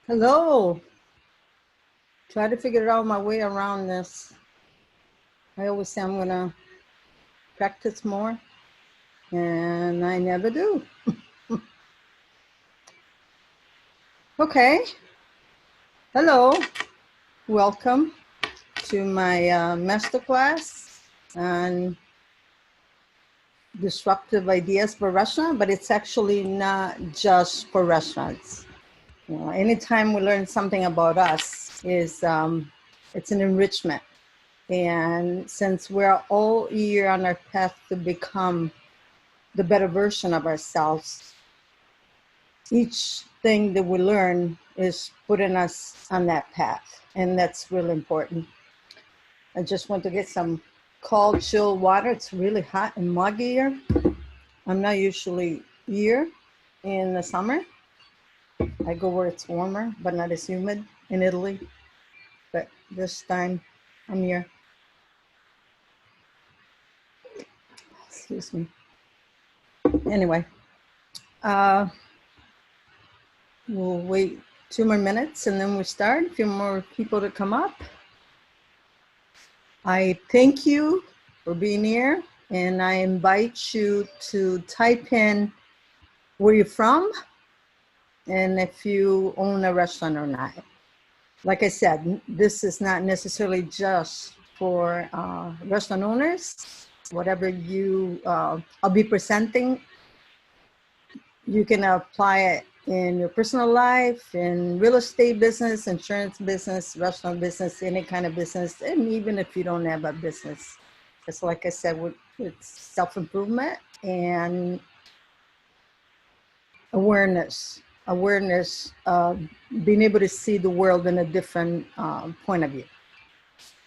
Hello. Try to figure out my way around this. I always say I'm gonna practice more, and I never do. Okay. Hello. Welcome to my masterclass on disruptive ideas for restaurant, but it's actually not just for restaurants. You know, anytime we learn something about us is it's an enrichment. And since we're all here on our path to become the better version of ourselves, each thing that we learn is putting us on that path. And that's really important. I just went to get some cold, chill water. It's really hot and muggy here. I'm not usually here in the summer. I go where it's warmer, but not as humid in Italy. But this time I'm here. Excuse me. Anyway, we'll wait 2 more minutes and then we start. A few more people to come up. I thank you for being here, and I invite you to type in where you're from and if you own a restaurant or not. Like I said, this is not necessarily just for restaurant owners. Whatever you, I'll be presenting, you can apply it in your personal life, in real estate business, insurance business, restaurant business, any kind of business, and even if you don't have a business. It's like I said, it's self-improvement and awareness of being able to see the world in a different point of view.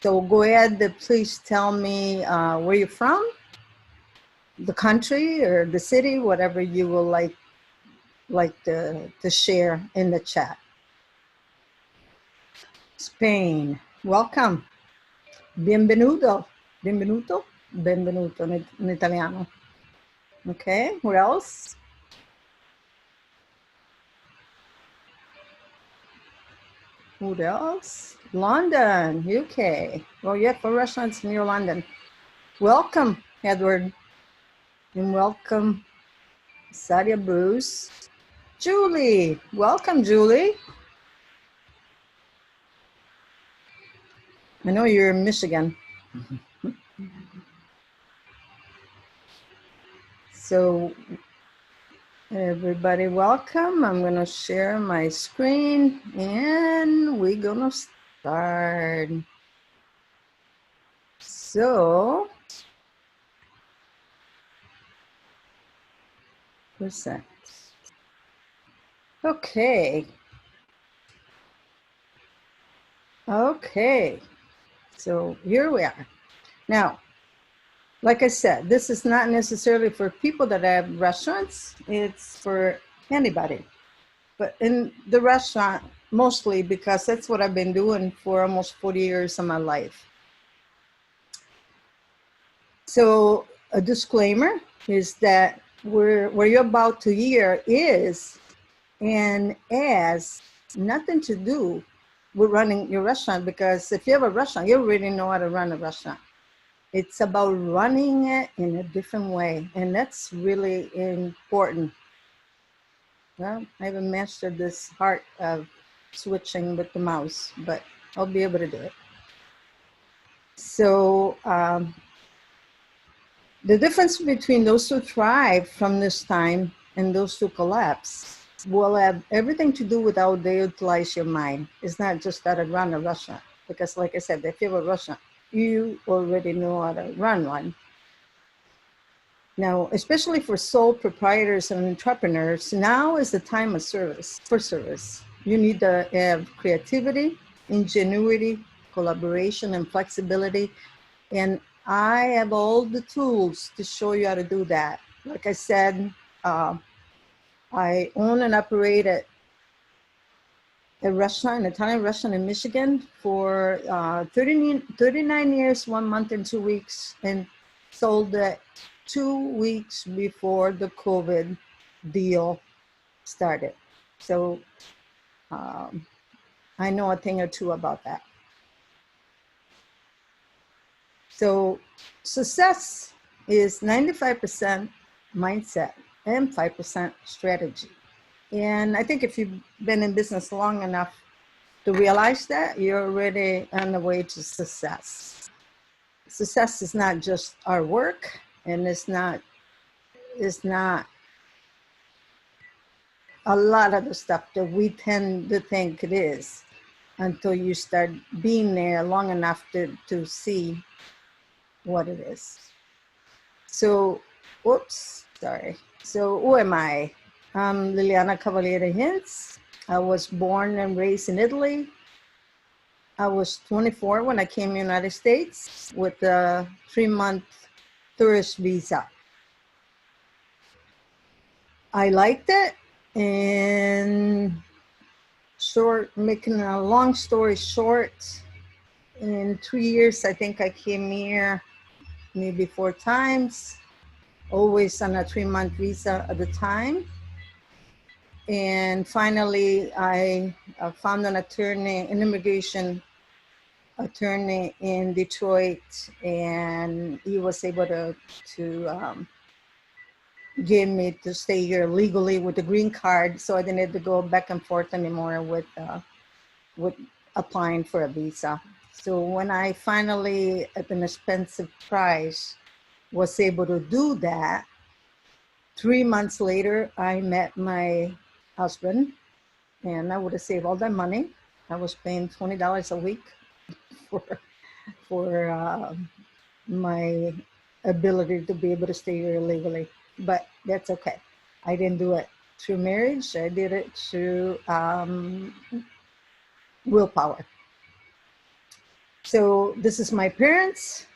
So go ahead, please tell me where you're from, the country or the city, whatever you will like to share in the chat. Spain, welcome. Benvenuto, benvenuto, benvenuto in Italiano. Okay, where else? Who else? London, UK. Well, yeah, for restaurants near London. Welcome, Edward. And welcome, Sadia Bruce. Julie, welcome, Julie. I know you're in Michigan. So everybody welcome. I'm gonna share my screen and we're gonna start. So, percent. Okay. Okay. So here we are. Now, like I said, this is not necessarily for people that have restaurants. It's for anybody. But in the restaurant, mostly because that's what I've been doing for almost 40 years of my life. So a disclaimer is that where you're about to hear is and has nothing to do with running your restaurant, because if you have a restaurant, you already know how to run a restaurant. It's about running it in a different way, and that's really important. Well, I haven't mastered this art of switching with the mouse, but I'll be able to do it. So the difference between those who thrive from this time and those who collapse will have everything to do with how they utilize your mind. It's not just how to run a restaurant. because like I said, if you have a restaurant, you already know how to run one. Now, especially for sole proprietors and entrepreneurs, now is the time of service, for service. You need to have creativity, ingenuity, collaboration, and flexibility. And I have all the tools to show you how to do that. Like I said, I own and operate a restaurant, an Italian restaurant in Michigan for 39 years, 1 month and 2 weeks, and sold it 2 weeks before the COVID deal started. So I know a thing or two about that. So success is 95% mindset and 5% strategy. And I think if you've been in business long enough to realize that, you're already on the way to success. Success is not just our work, and it's not a lot of the stuff that we tend to think it is until you start being there long enough to see what it is. So, whoops, sorry. So who am I? I'm Liliana Cavaliere Hintz. I was born and raised in Italy. I was 24 when I came to the United States with a 3-month tourist visa. I liked it, and making a long story short, in 3 years, I think I came here maybe 4 times, always on a 3-month visa at the time. And finally, I found an attorney, an immigration attorney in Detroit, and he was able to get me to stay here legally with the green card, so I didn't have to go back and forth anymore with applying for a visa. So when I finally, at an expensive price, was able to do that, 3 months later, I met my husband, and I would have saved all that money. I was paying $20 a week for my ability to be able to stay here illegally, but that's okay. I didn't do it through marriage. I did it through willpower. So this is my parents.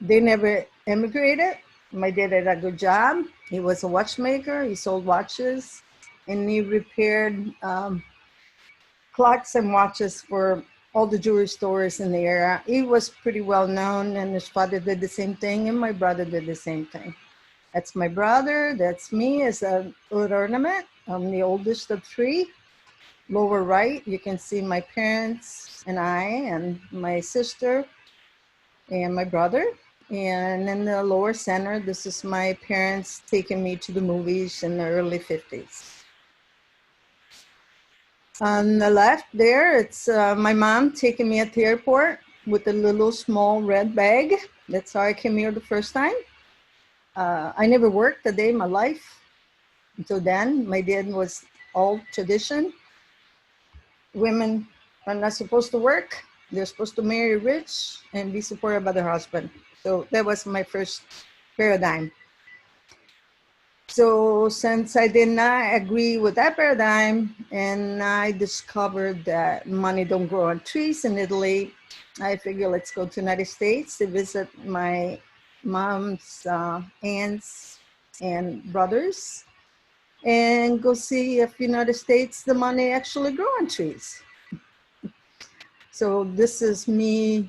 They never immigrated. My dad had a good job. He was a watchmaker. He sold watches, and he repaired clocks and watches for all the jewelry stores in the area. He was pretty well known, and his father did the same thing, and my brother did the same thing. That's my brother. That's me as a wood ornament. I'm the oldest of 3. Lower right, you can see my parents and I and my sister and my brother. And in the lower center, this is my parents taking me to the movies in the early 50s. On the left there, it's my mom taking me at the airport with a little small red bag. That's how I came here the first time. I never worked a day in my life until then. My dad was all tradition. Women are not supposed to work. They're supposed to marry rich and be supported by their husband. So that was my first paradigm. So since I did not agree with that paradigm, and I discovered that money don't grow on trees in Italy, I figured let's go to the United States to visit my mom's aunts and brothers, and go see if United States, the money actually grow on trees. So this is me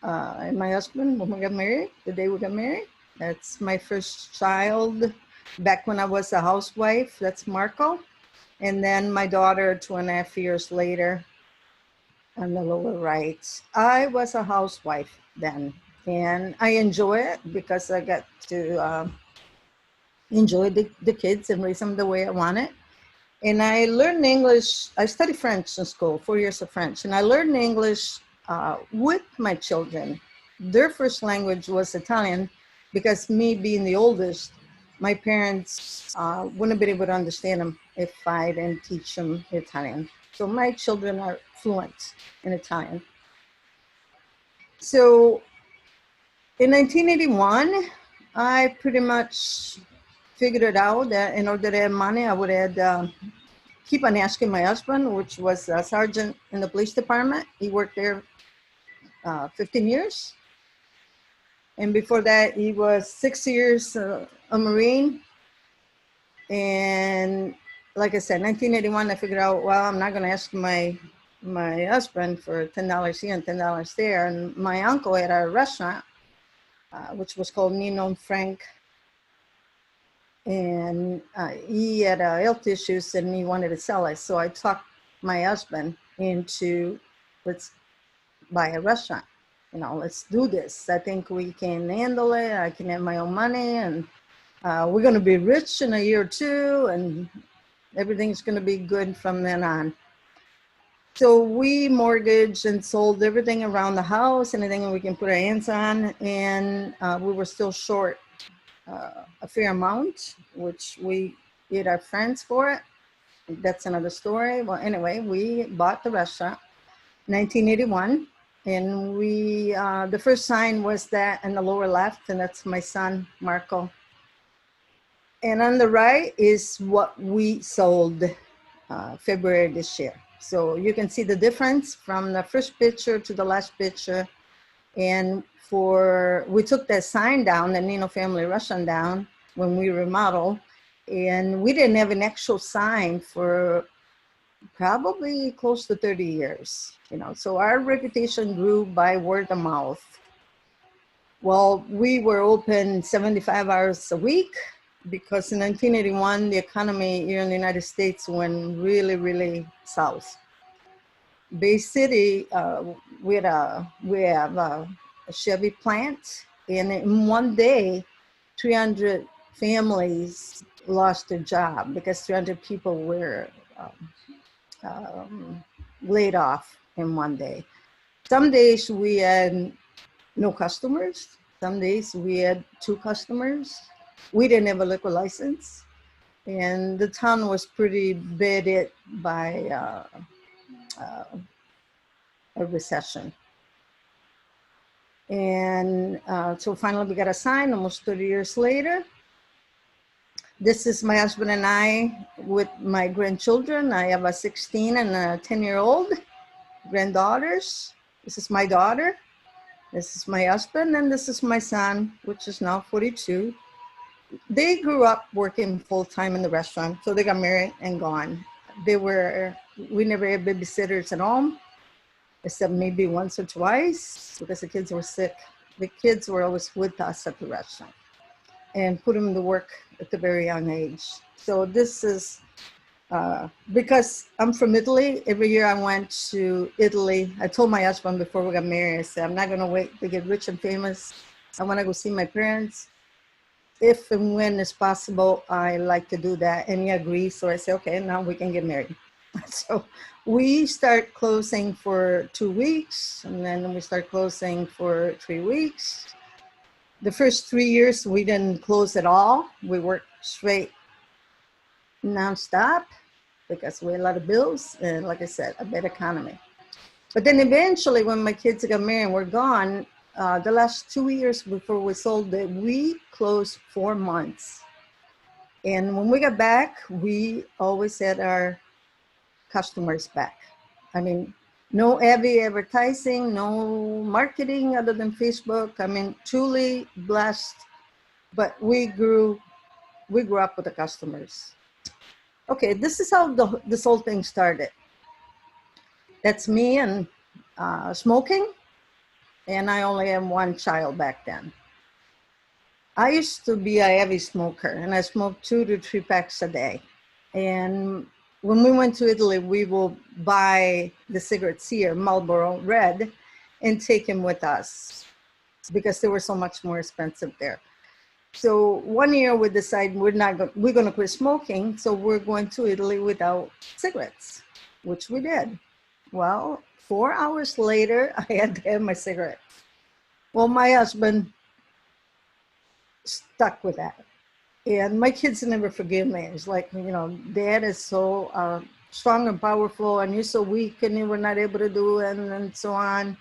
and my husband when we got married, the day we got married. That's my first child back when I was a housewife. That's Marco. And then my daughter 2.5 years later on the lower right. I was a housewife then, and I enjoy it because I got to enjoy the kids and raise them the way I want it. And I learned English. I studied French in school, 4 years of French. And I learned English with my children. Their first language was Italian because me being the oldest, my parents wouldn't have been able to understand them if I didn't teach them Italian. So my children are fluent in Italian. So in 1981, I pretty much figured it out that in order to have money, I would have keep on asking my husband, which was a sergeant in the police department. He worked there 15 years. And before that, he was 6 years a Marine. And like I said, 1981, I figured out, well, I'm not going to ask my husband for $10 here and $10 there. And my uncle had a restaurant, which was called Nino and Frank. And he had health issues and he wanted to sell it. So I talked my husband into, let's buy a restaurant. Let's do this. I think we can handle it. I can have my own money, and we're going to be rich in a year or two, and everything's going to be good from then on. So we mortgaged and sold everything around the house, anything we can put our hands on, and we were still short a fair amount, which we did our friends for it. That's another story. Well, anyway, we bought the restaurant 1981, and we the first sign was that in the lower left, and that's my son Marco. And on the right is what we sold February this year. So you can see the difference from the first picture to the last picture. And we took that sign down, the Nino Family Restaurant down, when we remodeled, and we didn't have an actual sign for probably close to 30 years. So our reputation grew by word of mouth. Well, we were open 75 hours a week because in 1981, the economy here in the United States went really, really south. Bay City, we have a Chevy plant, and in one day, 300 families lost their job because 300 people were laid off in one day. Some days we had no customers. Some days we had 2 customers. We didn't have a liquor license, and the town was pretty bad hit by a recession. And so finally we got a sign almost 30 years later. This is my husband and I with my grandchildren. I have a 16 and a 10-year-old granddaughters. This is my daughter. This is my husband, and this is my son, which is now 42. They grew up working full-time in the restaurant, so they got married and gone. We never had babysitters at home, except maybe once or twice because the kids were sick. The kids were always with us at the restaurant and put them to work at a very young age. So this is, because I'm from Italy, every year I went to Italy. I told my husband before we got married, I said, I'm not gonna wait to get rich and famous. I wanna go see my parents. If and when it's possible, I like to do that. And he agrees, so I said, okay, now we can get married. So we start closing for 2 weeks, and then we start closing for 3 weeks. The first 3 years, we didn't close at all. We worked straight nonstop because we had a lot of bills and, like I said, a bad economy. But then eventually, when my kids got married and were gone, the last 2 years before we sold it, we closed 4 months. And when we got back, we always had our customers back. I mean, no heavy advertising, no marketing other than Facebook. I mean, truly blessed, but we grew up with the customers. Okay, this is how this whole thing started. That's me and smoking, and I only had 1 child back then. I used to be a heavy smoker, and I smoked 2 to 3 packs a day. And when we went to Italy, we will buy the cigarettes here, Marlboro Red, and take them with us because they were so much more expensive there. So one year we decided we're going to quit smoking, so we're going to Italy without cigarettes, which we did. Well, 4 hours later, I had to have my cigarette. Well, my husband stuck with that. And my kids never forgive me. It's like, Dad is so strong and powerful, and you're so weak, and you were not able to do it, and so on.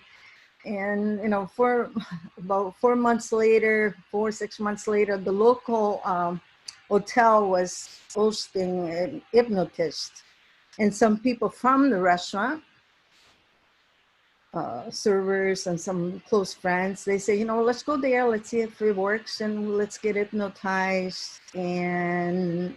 And, you know, for about 4 months later, 6 months later, the local hotel was hosting an hypnotist. And some people from the restaurant, servers and some close friends, they say, you know, let's go there, let's see if it works, and let's get hypnotized and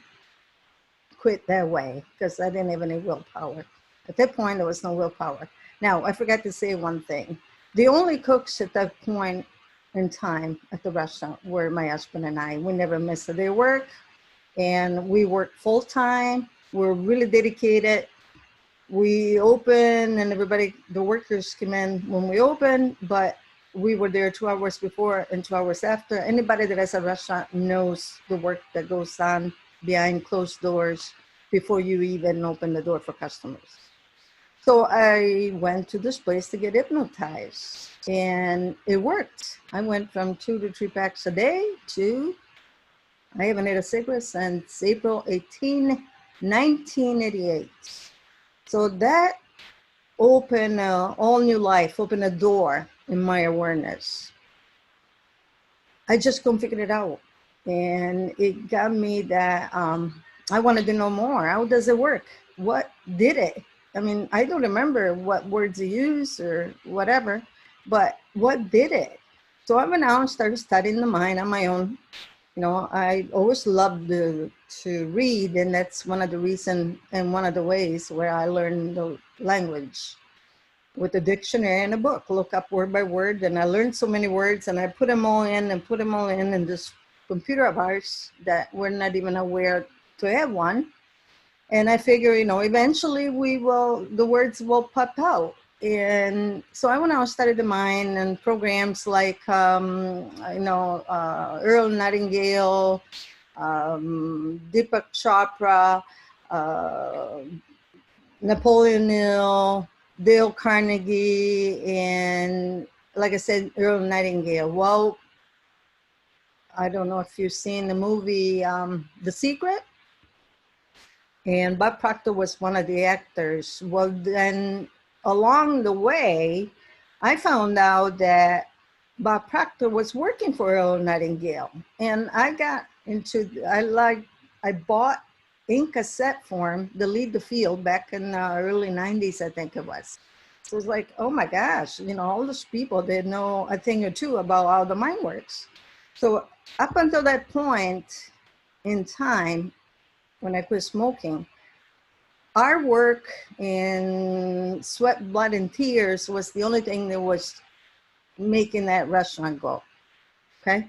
quit that way, because I didn't have any willpower. At that point, there was no willpower. Now, I forgot to say one thing. The only cooks at that point in time at the restaurant were my husband and I. We never missed a day of work, and we worked full time. We're really dedicated. We open and everybody, the workers came in when we opened, but we were there 2 hours before and 2 hours after. Anybody that has a restaurant knows the work that goes on behind closed doors before you even open the door for customers. So I went to this place to get hypnotized, and it worked. I went from 2 to 3 packs a day to, I haven't had a cigarette since April 18, 1988. So that opened all new life, opened a door in my awareness. I just couldn't figure it out. And it got me that I wanted to know more. How does it work? What did it? I mean, I don't remember what words you use or whatever, but what did it? So I went out and started studying the mind on my own. You know, I always loved to read, and that's one of the reasons and one of the ways where I learned the language, with a dictionary and a book, look up word by word. And I learned so many words, and I put them all in this computer of ours that we're not even aware to have one. And I figure, you know, eventually the words will pop out. And so I went out and studied the mind and programs like, Earl Nightingale, Deepak Chopra, Napoleon Hill, Dale Carnegie, and like I said, Earl Nightingale. Well, I don't know if you've seen the movie The Secret, and Bob Proctor was one of the actors. Well, then along the way, I found out that Bob Proctor was working for Earl Nightingale, and I got into, I bought in cassette form, The Lead the Field, back in the early 90s, I think it was. So it was like, oh my gosh, you know, all those people, they know a thing or two about how the mind works. So up until that point in time, when I quit smoking, our work in sweat, blood, and tears was the only thing that was making that restaurant go, okay?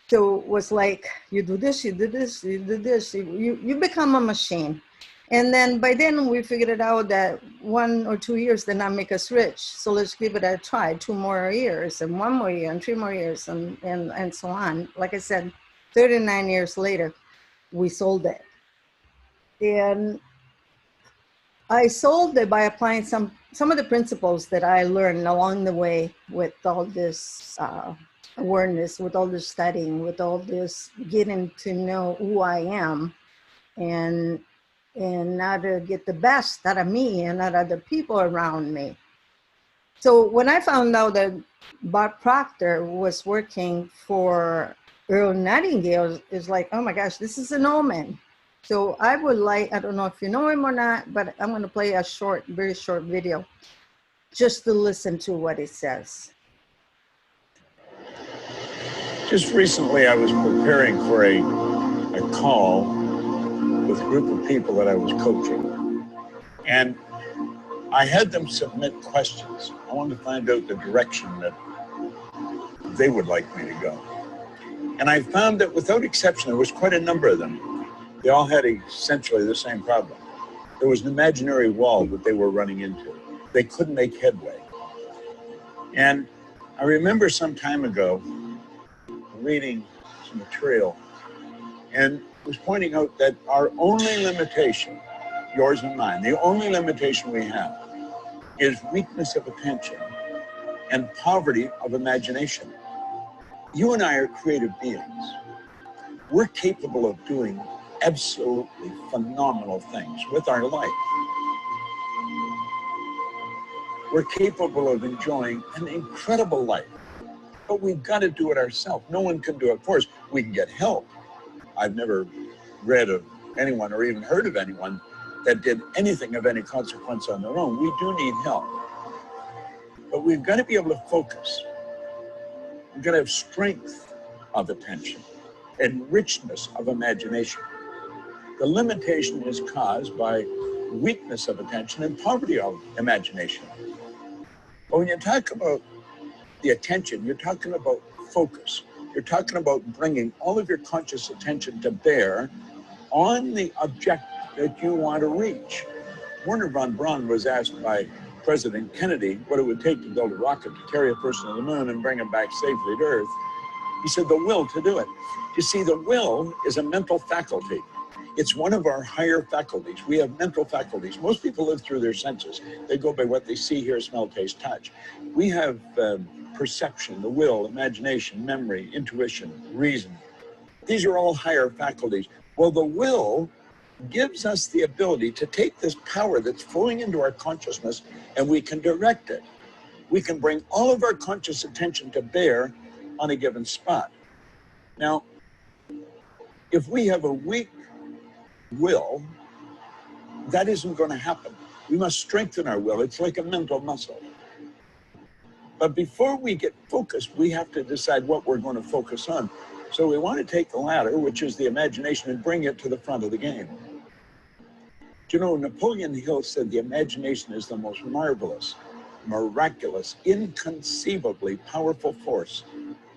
So it was like, you do this, you do this, you do this, you become a machine. And then by then we figured it out that 1 or 2 years did not make us rich. So let's give it a try, 2 more years and 1 more year and 3 more years and so on. Like I said, 39 years later, we sold it. And I sold it by applying some of the principles that I learned along the way with all this awareness, with all this studying, with all this getting to know who I am, and how to get the best out of me and out of the people around me. So when I found out that Bob Proctor was working for Earl Nightingale, it's like, oh my gosh, this is an omen. So I would like, I don't know if you know him or not, but I'm going to play a short, very short video just to listen to what he says. Just recently, I was preparing for a call with a group of people that I was coaching. And I had them submit questions. I wanted to find out the direction that they would like me to go. And I found that without exception, there was quite a number of them. They all had essentially the same problem. There was an imaginary wall that they were running into. They couldn't make headway. And I remember some time ago reading some material and was pointing out that our only limitation, yours and mine, the only limitation we have is weakness of attention and poverty of imagination. You and I are creative beings. We're capable of doing absolutely phenomenal things with our life. we're capable of enjoying an incredible life. But we've got to do it ourselves. No one can do it for us. We can get help. I've never read of anyone or even heard of anyone that did anything of any consequence on their own. We do need help. But we've got to be able to focus. We've got to have strength of attention and richness of imagination. The limitation is caused by weakness of attention and poverty of imagination. But when you talk about the attention, you're talking about focus. You're talking about bringing all of your conscious attention to bear on the objective that you want to reach. Wernher von Braun was asked by President Kennedy what it would take to build a rocket to carry a person to the moon and bring him back safely to Earth. He said, the will to do it. You see, the will is a mental faculty. It's one of our higher faculties. We have mental faculties. Most people live through their senses. They go by what they see, hear, smell, taste, touch. We have perception, the will, imagination, memory, intuition, reason. These are all higher faculties. Well, the will gives us the ability to take this power that's flowing into our consciousness and we can direct it. We can bring all of our conscious attention to bear on a given spot. Now, if we have a weak will, that isn't going to happen. We must strengthen our will. It's like a mental muscle. But before we get focused, we have to decide what we're going to focus on. So we want to take the latter, which is the imagination, and bring it to the front of the game. Do you know, Napoleon Hill said the imagination is the most marvelous, miraculous, inconceivably powerful force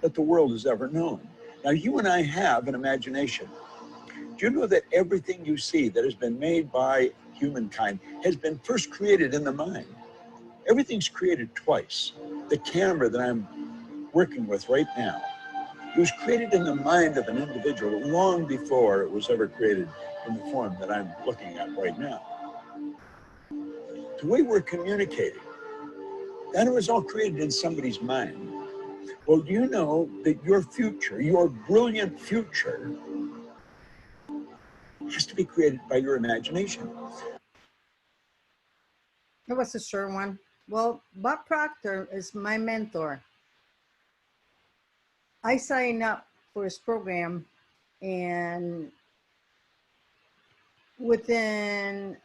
that the world has ever known. Now, you and I have an imagination. Do you know that everything you see that has been made by humankind has been first created in the mind? Everything's created twice. The camera that I'm working with right now, it was created in the mind of an individual long before it was ever created in the form that I'm looking at right now. The way we're communicating, that was all created in somebody's mind. Well, do you know that your future, your brilliant future, has to be created by your imagination? That was a short one. Well, Bob Proctor is my mentor. I signed up for his program, and within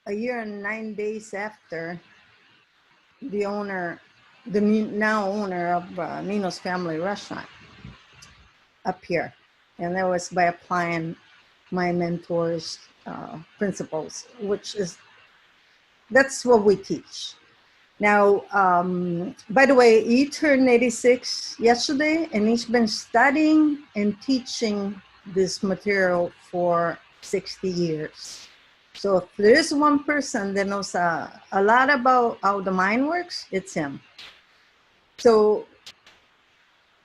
a year and 9 days after, the owner, the now owner of Nino's Family Restaurant appeared. And that was by applying my mentor's principles, which is, that's what we teach. Now, by the way, he turned 86 yesterday, and he's been studying and teaching this material for 60 years. So if there is one person that knows a lot about how the mind works, it's him. So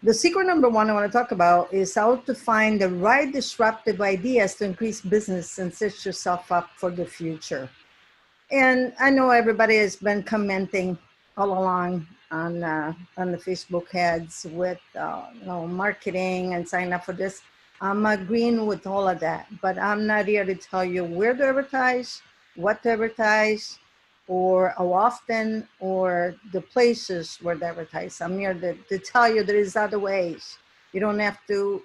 the secret number one I want to talk about is how to find the right disruptive ideas to increase business and set yourself up for the future. And I know everybody has been commenting all along on the Facebook ads with marketing and sign up for this. I'm agreeing with all of that, but I'm not here to tell you where to advertise, what to advertise, or how often, or the places where to advertise. I'm here to tell you there is other ways. You don't have to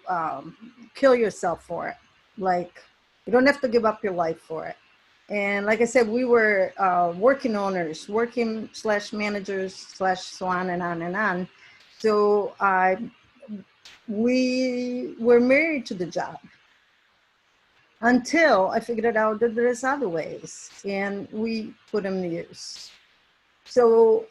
kill yourself for it. Like, you don't have to give up your life for it. And like I said, we were working owners, working/managers/ so on and on and on. So we were married to the job until I figured out that there's other ways, and we put them to use. So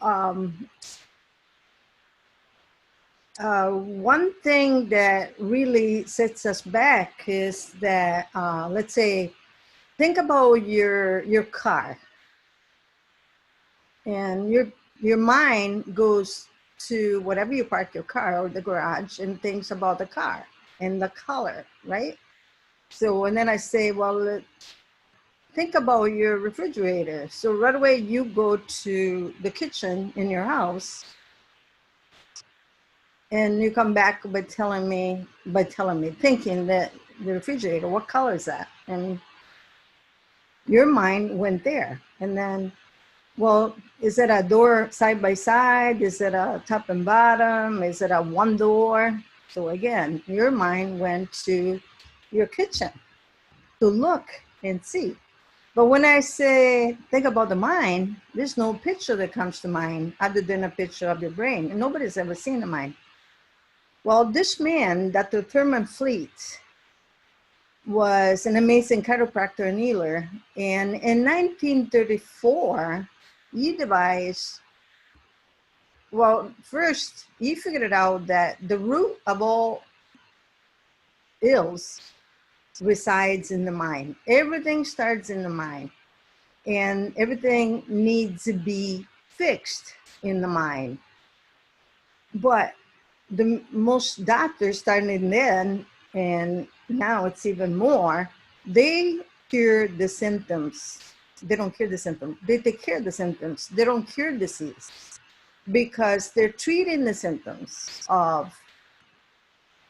one thing that really sets us back is that, let's say, think about your car, and your mind goes to whatever you park your car or the garage and thinks about the car and the color, right? So, and then I say, well, think about your refrigerator. So right away you go to the kitchen in your house, and you come back by telling me, thinking that the refrigerator, what color is that? And your mind went there. And then Well, is it a door side by side? Is it a top and bottom? Is it a one door? So again, your mind went to your kitchen to look and see. But when I say think about the mind, there's no picture that comes to mind other than a picture of your brain. And nobody's ever seen the mind. Well, this man, Dr. Thurman Fleet, was an amazing chiropractor and healer. And in 1934, he devised, well, first, he figured it out that the root of all ills resides in the mind. Everything starts in the mind, and everything needs to be fixed in the mind. But the most doctors starting then, and now it's even more, they cure the symptoms. They don't cure the symptoms. They take care of the symptoms. They don't cure disease because they're treating the symptoms of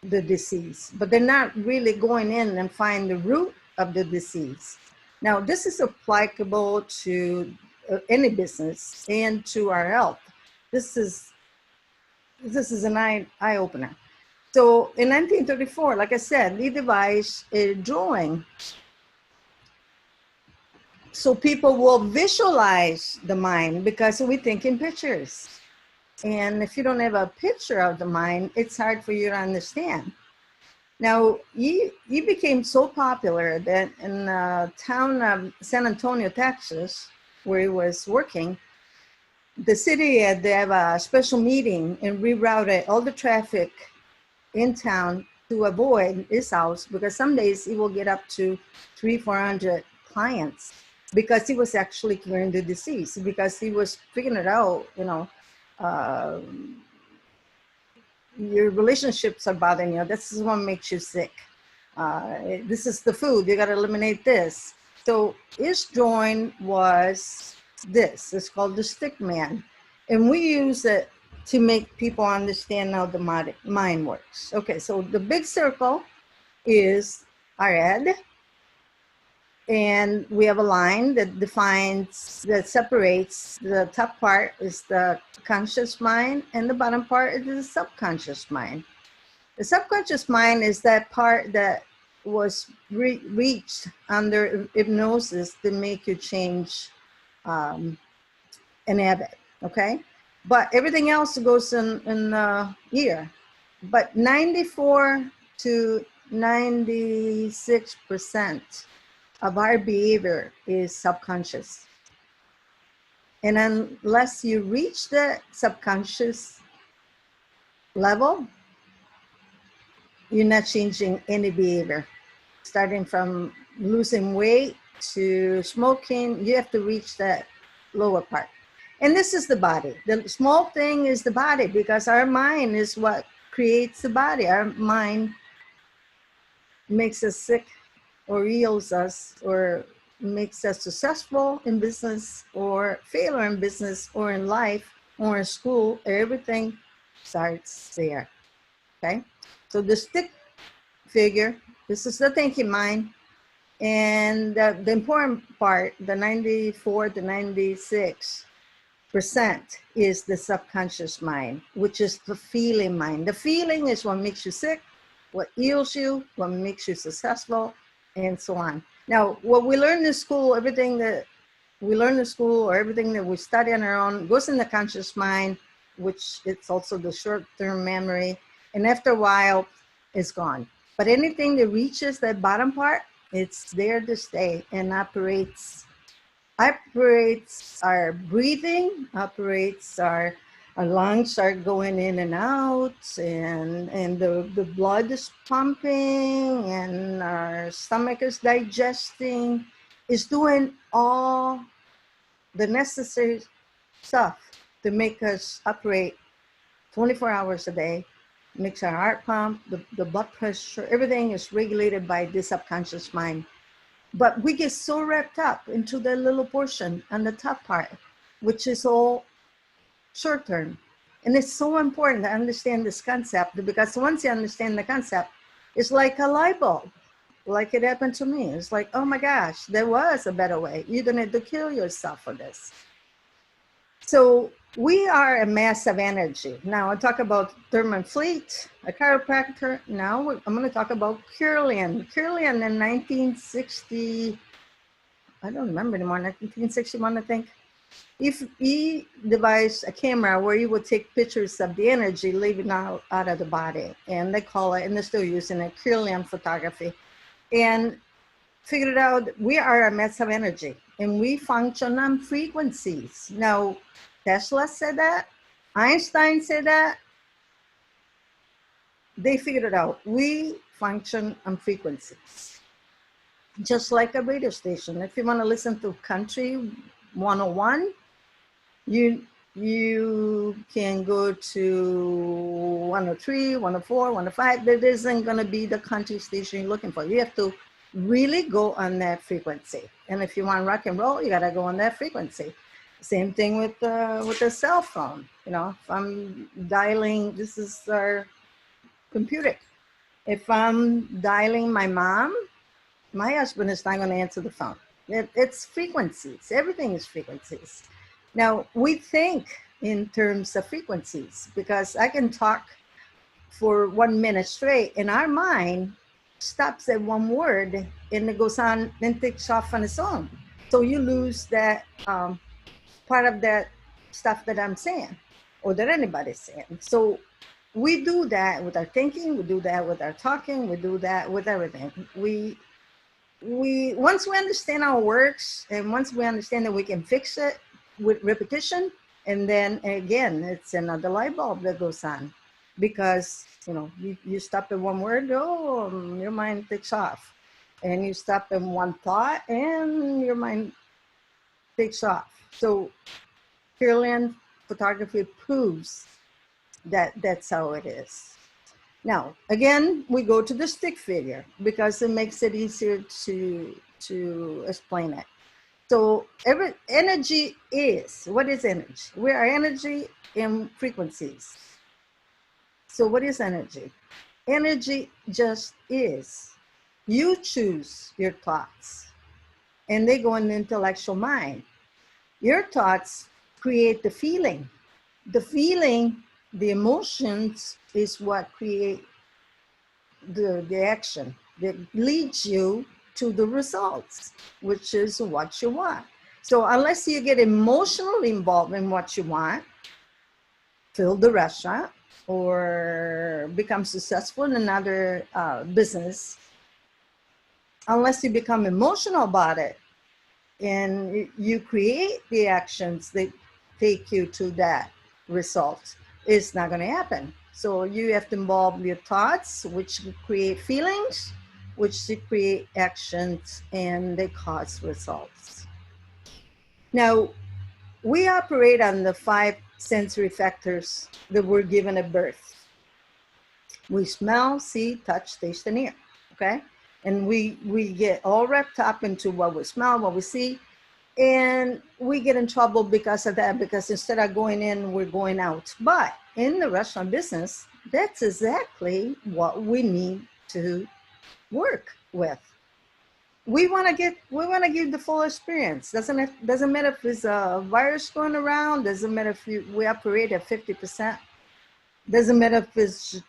the disease, but they're not really going in and find the root of the disease. Now, this is applicable to any business and to our health. This is an eye opener. So in 1934, like I said, he devised a drawing so people will visualize the mind because we think in pictures. And if you don't have a picture of the mind, it's hard for you to understand. Now, he became so popular that in the town of San Antonio, Texas, where he was working, the city had to have a special meeting and rerouted all the traffic in town to avoid his house, because some days he will get up to 300-400 clients because he was actually curing the disease, because he was figuring it out, your relationships are bothering you. This is what makes you sick. This is the food. You got to eliminate this. So his drawing was this. It's called the stick man. And we use it to make people understand how the mind works. Okay, so the big circle is our head. And we have a line that separates the top part is the conscious mind, and the bottom part is the subconscious mind. The subconscious mind is that part that was reached under hypnosis to make you change an habit, okay? But everything else goes in the ear. But 94 to 96% of our behavior is subconscious. And unless you reach the subconscious level, you're not changing any behavior. Starting from losing weight to smoking, you have to reach that lower part. And this is the body. The small thing is the body, because our mind is what creates the body. Our mind makes us sick or heals us or makes us successful in business or failure in business or in life or in school. Everything starts there, okay? So the stick figure, this is the thinking mind. And the important part, the 94 to 96% is the subconscious mind, which is the feeling mind. The feeling is what makes you sick, what heals you, what makes you successful, and so on. Now, what we learn in school, everything that we learn in school or everything that we study on our own goes in the conscious mind, which it's also the short-term memory. And after a while, it's gone. But anything that reaches that bottom part, it's there to stay and operates our breathing, operates our lungs are going in and out, and the blood is pumping, and our stomach is digesting, is doing all the necessary stuff to make us operate 24 hours a day, makes our heart pump, the blood pressure, everything is regulated by the subconscious mind. But we get so wrapped up into the little portion on the top part, which is all short term. And it's so important to understand this concept, because once you understand the concept, it's like a light bulb, like it happened to me. It's like, oh my gosh, there was a better way. You don't have to kill yourself for this. So we are a mass of energy. Now I talk about Thurman Fleet, a chiropractor. Now I'm going to talk about Kirlian. Kirlian in 1960, I don't remember anymore, 1961, I think. If he devised a camera where he would take pictures of the energy leaving out of the body, and they call it, and they're still using it, Kirlian photography, and figured out we are a mass of energy and we function on frequencies. Now, Tesla said that, Einstein said that, they figured it out. We function on frequencies, just like a radio station. If you want to listen to Country 101, you can go to 103, 104, 105. That isn't going to be the country station you're looking for. You have to really go on that frequency. And if you want rock and roll, you got to go on that frequency. Same thing with the cell phone. You know, if I'm dialing, this is our computer. If I'm dialing my mom, my husband is not going to answer the phone. It's frequencies. Everything is frequencies. Now, we think in terms of frequencies because I can talk for 1 minute straight and our mind stops at one word and it goes on, then takes off on its own. So you lose that part of that stuff that I'm saying or that anybody's saying. So we do that with our thinking, we do that with our talking, we do that with everything. We once we understand how it works and once we understand that we can fix it with repetition, and then again it's another light bulb that goes on because you know you stop at one word, oh, your mind takes off, and you stop in one thought and your mind takes off. So Kirlian photography proves that that's how it is. Now, again, we go to the stick figure because it makes it easier to explain it. So every energy is, what is energy? We are energy in frequencies. So what is energy? Energy just is. You choose your thoughts and they go in the intellectual mind. Your thoughts create the feeling. The feeling, the emotions is what create the action that leads you to the results, which is what you want. So unless you get emotionally involved in what you want, fill the restaurant or become successful in another business, unless you become emotional about it and you create the actions that take you to that result, it's not going to happen. So you have to involve your thoughts, which create feelings, which create actions, and they cause results. Now, we operate on the 5 sensory factors that were given at birth. We smell, see, touch, taste, and hear, okay? And we get all wrapped up into what we smell, what we see, and we get in trouble because of that, because instead of going in, we're going out. But in the restaurant business, that's exactly what we need to work with. We want to give the full experience. Doesn't matter if it's a virus going around, doesn't matter if we operate at 50%, doesn't matter if it's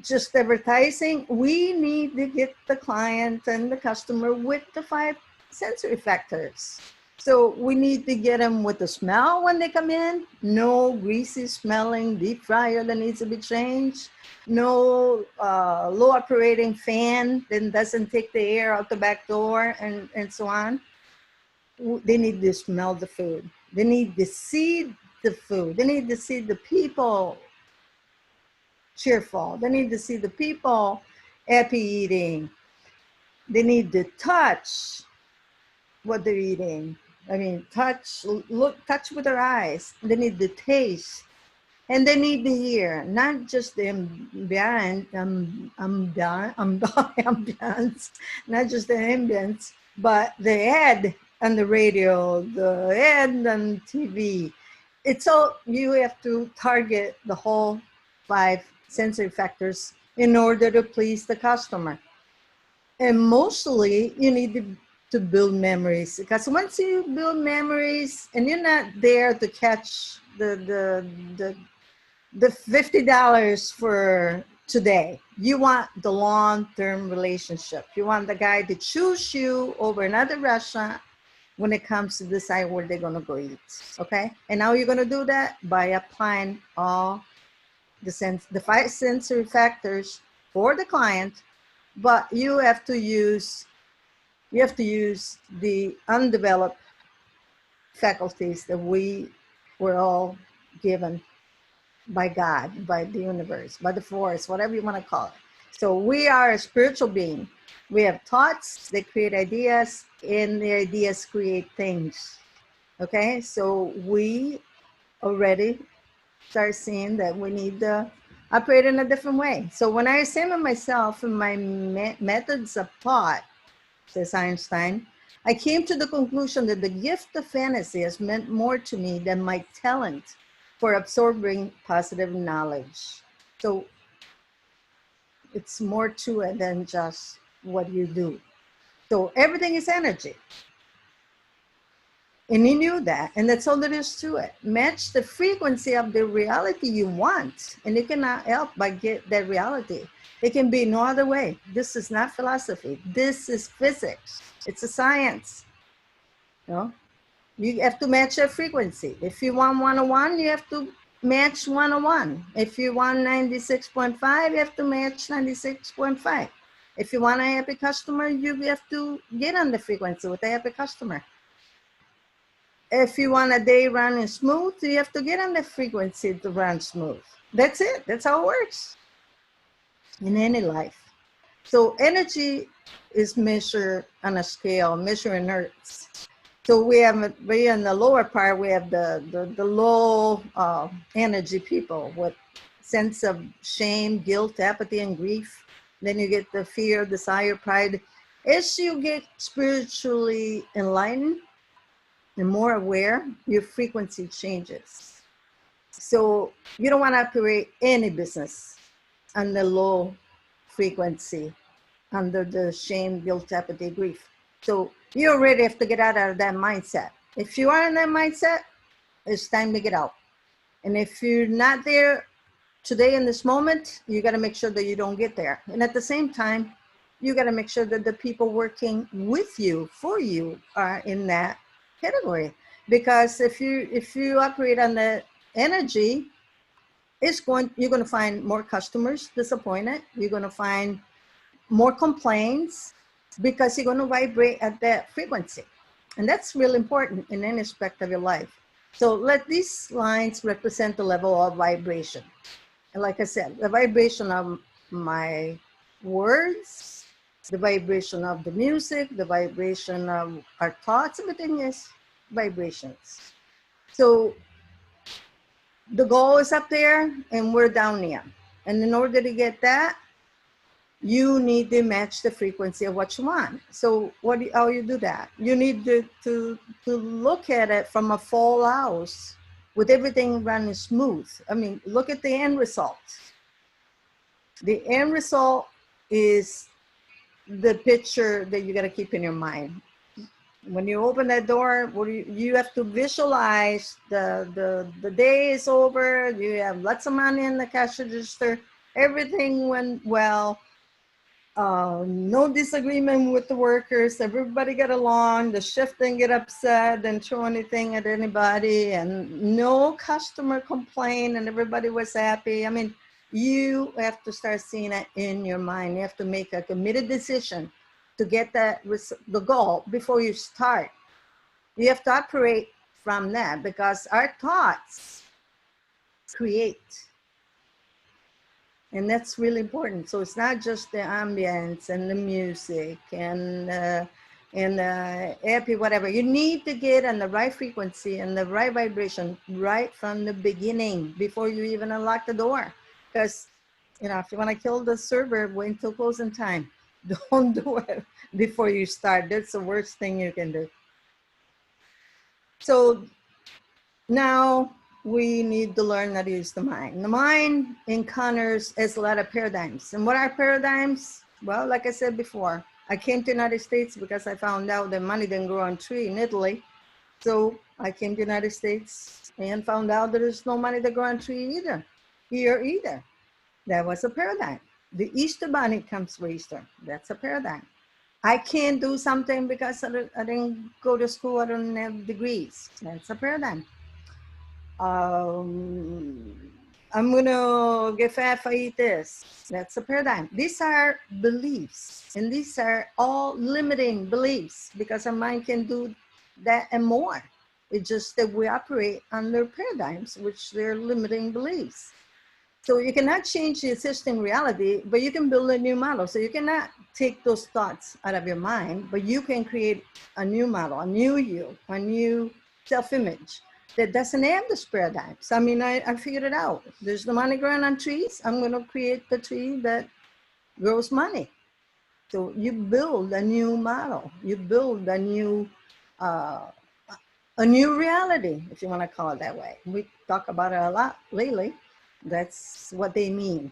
just advertising. We need to get the client and the customer with the 5 sensory factors. So we need to get them with the smell when they come in. No greasy smelling deep fryer that needs to be changed. No low operating fan that doesn't take the air out the back door and so on. They need to smell the food. They need to see the food. They need to see the people cheerful. They need to see the people happy eating. They need to touch what they're eating. I mean, touch with their eyes. They need to taste, and they need to hear, not just the ambience, not just the ambience, but the ad on the radio, the ad on TV. It's all, you have to target the whole 5 sensory factors in order to please the customer. And mostly you need to to build memories, because once you build memories and you're not there to catch the $50 for today, you want the long-term relationship. You want the guy to choose you over another restaurant when it comes to decide where they're gonna go eat. Okay, and how you're gonna do that? By applying all the 5 sensory factors for the client, but you have to use the undeveloped faculties that we were all given by God, by the universe, by the force, whatever you want to call it. So we are a spiritual being. We have thoughts, they create ideas, and the ideas create things. Okay, so we already start seeing that we need to operate in a different way. So when I examine myself and my methods of thought, says Einstein, I came to the conclusion that the gift of fantasy has meant more to me than my talent for absorbing positive knowledge. So it's more to it than just what you do. So everything is energy. And he knew that, and that's all there is to it. Match the frequency of the reality you want, and you cannot help but get that reality. It can be no other way. This is not philosophy. This is physics. It's a science. You know, you have to match that frequency. If you want 101, you have to match 101. If you want 96.5, you have to match 96.5. If you want a happy customer, you have to get on the frequency with a happy customer. If you want a day running smooth, you have to get on the frequency to run smooth. That's it. That's how it works in any life. So energy is measured on a scale, measured in hertz. So we in the lower part, we have the low energy people with sense of shame, guilt, apathy, and grief. Then you get the fear, desire, pride. As you get spiritually enlightened and more aware, your frequency changes. So you don't want to operate any business on the low frequency, under the shame, guilt, apathy, grief. So you already have to get out of that mindset. If you are in that mindset, it's time to get out. And if you're not there today in this moment, you got to make sure that you don't get there. And at the same time, you got to make sure that the people working with you, for you, are in that category. Because if you operate on the energy, you're going to find more customers disappointed. You're going to find more complaints, because you're going to vibrate at that frequency. And that's really important in any aspect of your life. So let these lines represent the level of vibration. And like I said, the vibration of my words, the vibration of the music, the vibration of our thoughts, everything is vibrations. So the goal is up there and we're down here. And in order to get that, you need to match the frequency of what you want. So how you do that? You need to look at it from a full house with everything running smooth. I mean, look at the end result. The end result is the picture that you got to keep in your mind. When you open that door, you have to visualize the day is over. You have lots of money in the cash register. Everything went well. No disagreement with the workers. Everybody got along. The shift didn't get upset and throw anything at anybody, and no customer complained, and everybody was happy. I mean, you have to start seeing it in your mind. You have to make a committed decision to get the goal before you start. You have to operate from that, because our thoughts create. And that's really important. So it's not just the ambience and the music and happy, whatever. You need to get on the right frequency and the right vibration right from the beginning, before you even unlock the door. Because, if you want to kill the server, wait until closing time. Don't do it before you start. That's the worst thing you can do. So now we need to learn how to use the mind. The mind encounters as a lot of paradigms. And what are paradigms? Well, like I said before, I came to the United States because I found out that money didn't grow on a tree in Italy. So I came to the United States and found out that there's no money that grow on a tree either, here either. That was a paradigm. The Easter Bunny comes for Easter. That's a paradigm. I can't do something because I didn't go to school, I don't have degrees. That's a paradigm. I'm gonna get fat if I eat this. That's a paradigm. These are beliefs, and these are all limiting beliefs because our mind can do that and more. It's just that we operate under paradigms, which they're limiting beliefs. So you cannot change the existing reality, but you can build a new model. So you cannot take those thoughts out of your mind, but you can create a new model, a new you, a new self-image that doesn't have this paradigms. I mean, I figured it out. There's the money growing on trees. I'm going to create the tree that grows money. So you build a new model. You build a new reality, if you want to call it that way. We talk about it a lot lately. That's what they mean.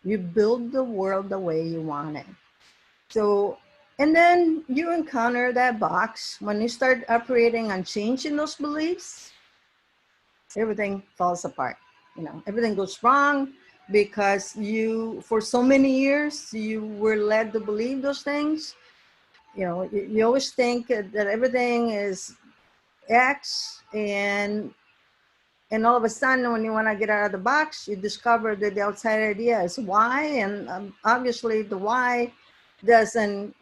You build the world the way you want it. So, and then you encounter that box. When you start operating on changing those beliefs, everything falls apart. You know, everything goes wrong because you, for so many years, you were led to believe those things. You know, you always think that everything is X, and all of a sudden, when you want to get out of the box, you discover that the outside idea is Y, and obviously the Y doesn't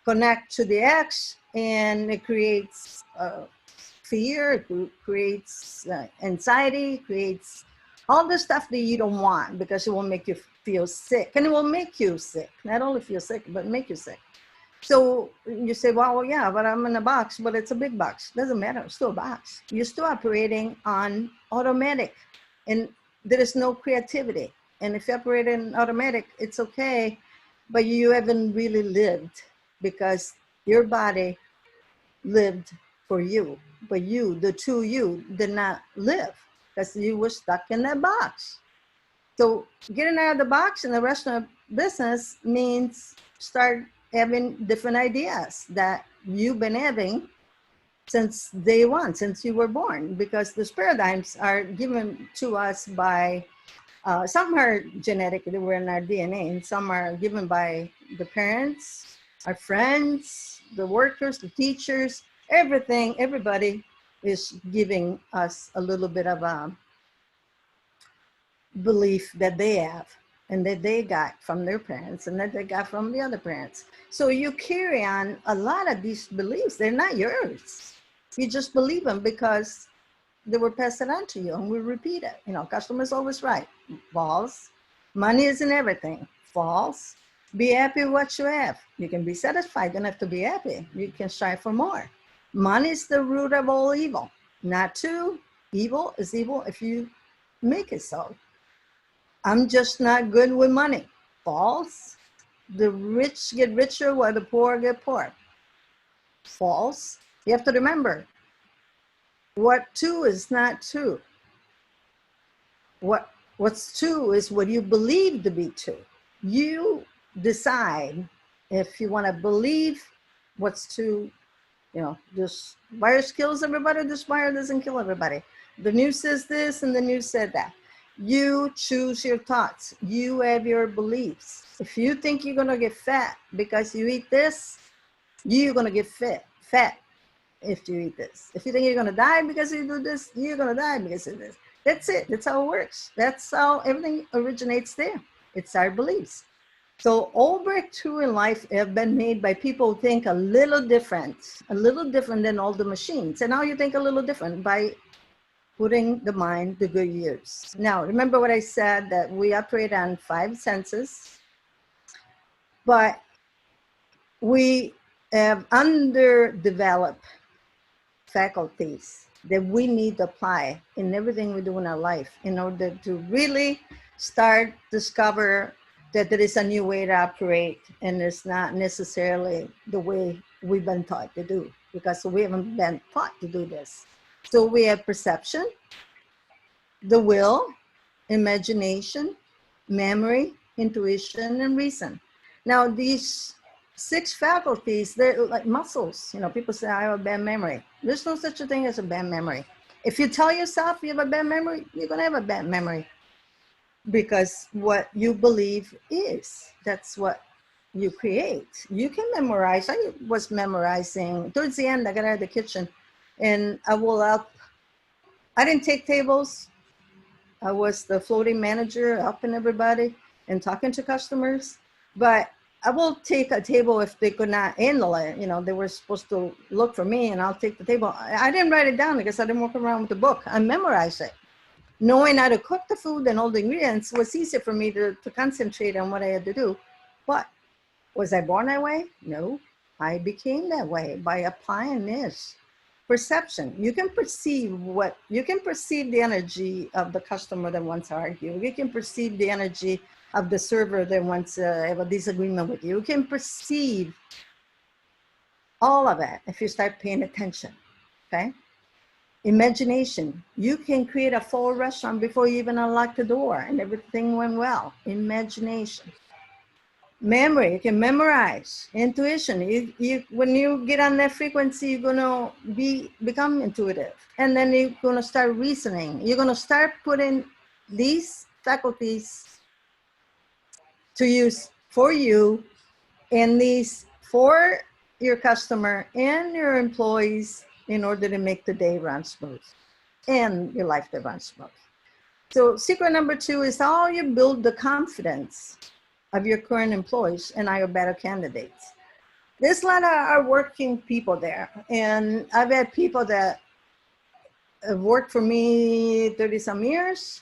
connect to the X, and it creates fear, it creates anxiety, creates all the stuff that you don't want because it will make you feel sick, and it will make you sick. Not only feel sick, but make you sick. So you say, well, yeah, but I'm in a box, but it's a big box. Doesn't matter, it's still a box. You're still operating on automatic, and there is no creativity. And if you operate in automatic, it's okay, but you haven't really lived because your body lived for you, but you, the true you, did not live because you were stuck in that box. So getting out of the box in the restaurant business means start having different ideas that you've been having since day one, since you were born, because those paradigms are given to us by, some are genetic, they were in our DNA, and some are given by the parents, our friends, the workers, the teachers, everything, everybody is giving us a little bit of a belief that they have and that they got from their parents and that they got from the other parents. So you carry on a lot of these beliefs. They're not yours. You just believe them because they were passed on to you, and we repeat it. You know, customer's always right. False. Money isn't everything. False. Be happy with what you have. You can be satisfied. You don't have to be happy. You can strive for more. Money is the root of all evil. Not true. Evil is evil if you make it so. I'm just not good with money. False. The rich get richer while the poor get poor. False. You have to remember, what true is not true. What's true is what you believe to be true. You decide if you want to believe what's true. You know, this virus kills everybody, this virus doesn't kill everybody. The news says this and the news said that. You choose your thoughts. You have your beliefs. If you think you're going to get fat because you eat this, you're going to get fat if you eat this. If you think you're going to die because you do this, you're going to die because of this. That's it. That's how it works. That's how everything originates there. It's our beliefs. So all breakthrough in life have been made by people who think a little different than all the machines. And now you think a little different by putting the mind to good use. Now, remember what I said, that we operate on 5 senses, but we have underdeveloped faculties that we need to apply in everything we do in our life in order to really start discover that there is a new way to operate, and it's not necessarily the way we've been taught to do, because we haven't been taught to do this. So we have perception, the will, imagination, memory, intuition, and reason. Now, these 6 faculties, they're like muscles. You know, people say, I have a bad memory. There's no such a thing as a bad memory. If you tell yourself you have a bad memory, you're going to have a bad memory, because what you believe is, that's what you create. You can memorize. I was memorizing. Towards the end, I got out of the kitchen and I will up. I didn't take tables. I was the floating manager, helping everybody and talking to customers. But I will take a table if they could not handle it. You know, they were supposed to look for me and I'll take the table. I didn't write it down because I didn't walk around with the book. I memorized it. Knowing how to cook the food and all the ingredients was easier for me to concentrate on what I had to do. But was I born that way? No, I became that way by applying this. Perception. You can perceive the energy of the customer that wants to argue. You can perceive the energy of the server that wants to have a disagreement with you. You can perceive all of it if you start paying attention, okay? Imagination. You can create a full restaurant before you even unlock the door and everything went well. Imagination. Memory, you can memorize. Intuition, when you get on that frequency, you're gonna become intuitive, and then you're gonna start reasoning. You're gonna start putting these faculties to use for you, and these for your customer and your employees, in order to make the day run smooth and your life to run smooth. So secret number 2 is how you build the confidence of your current employees and are better candidates. There's a lot of hardworking people there. And I've had people that have worked for me 30 some years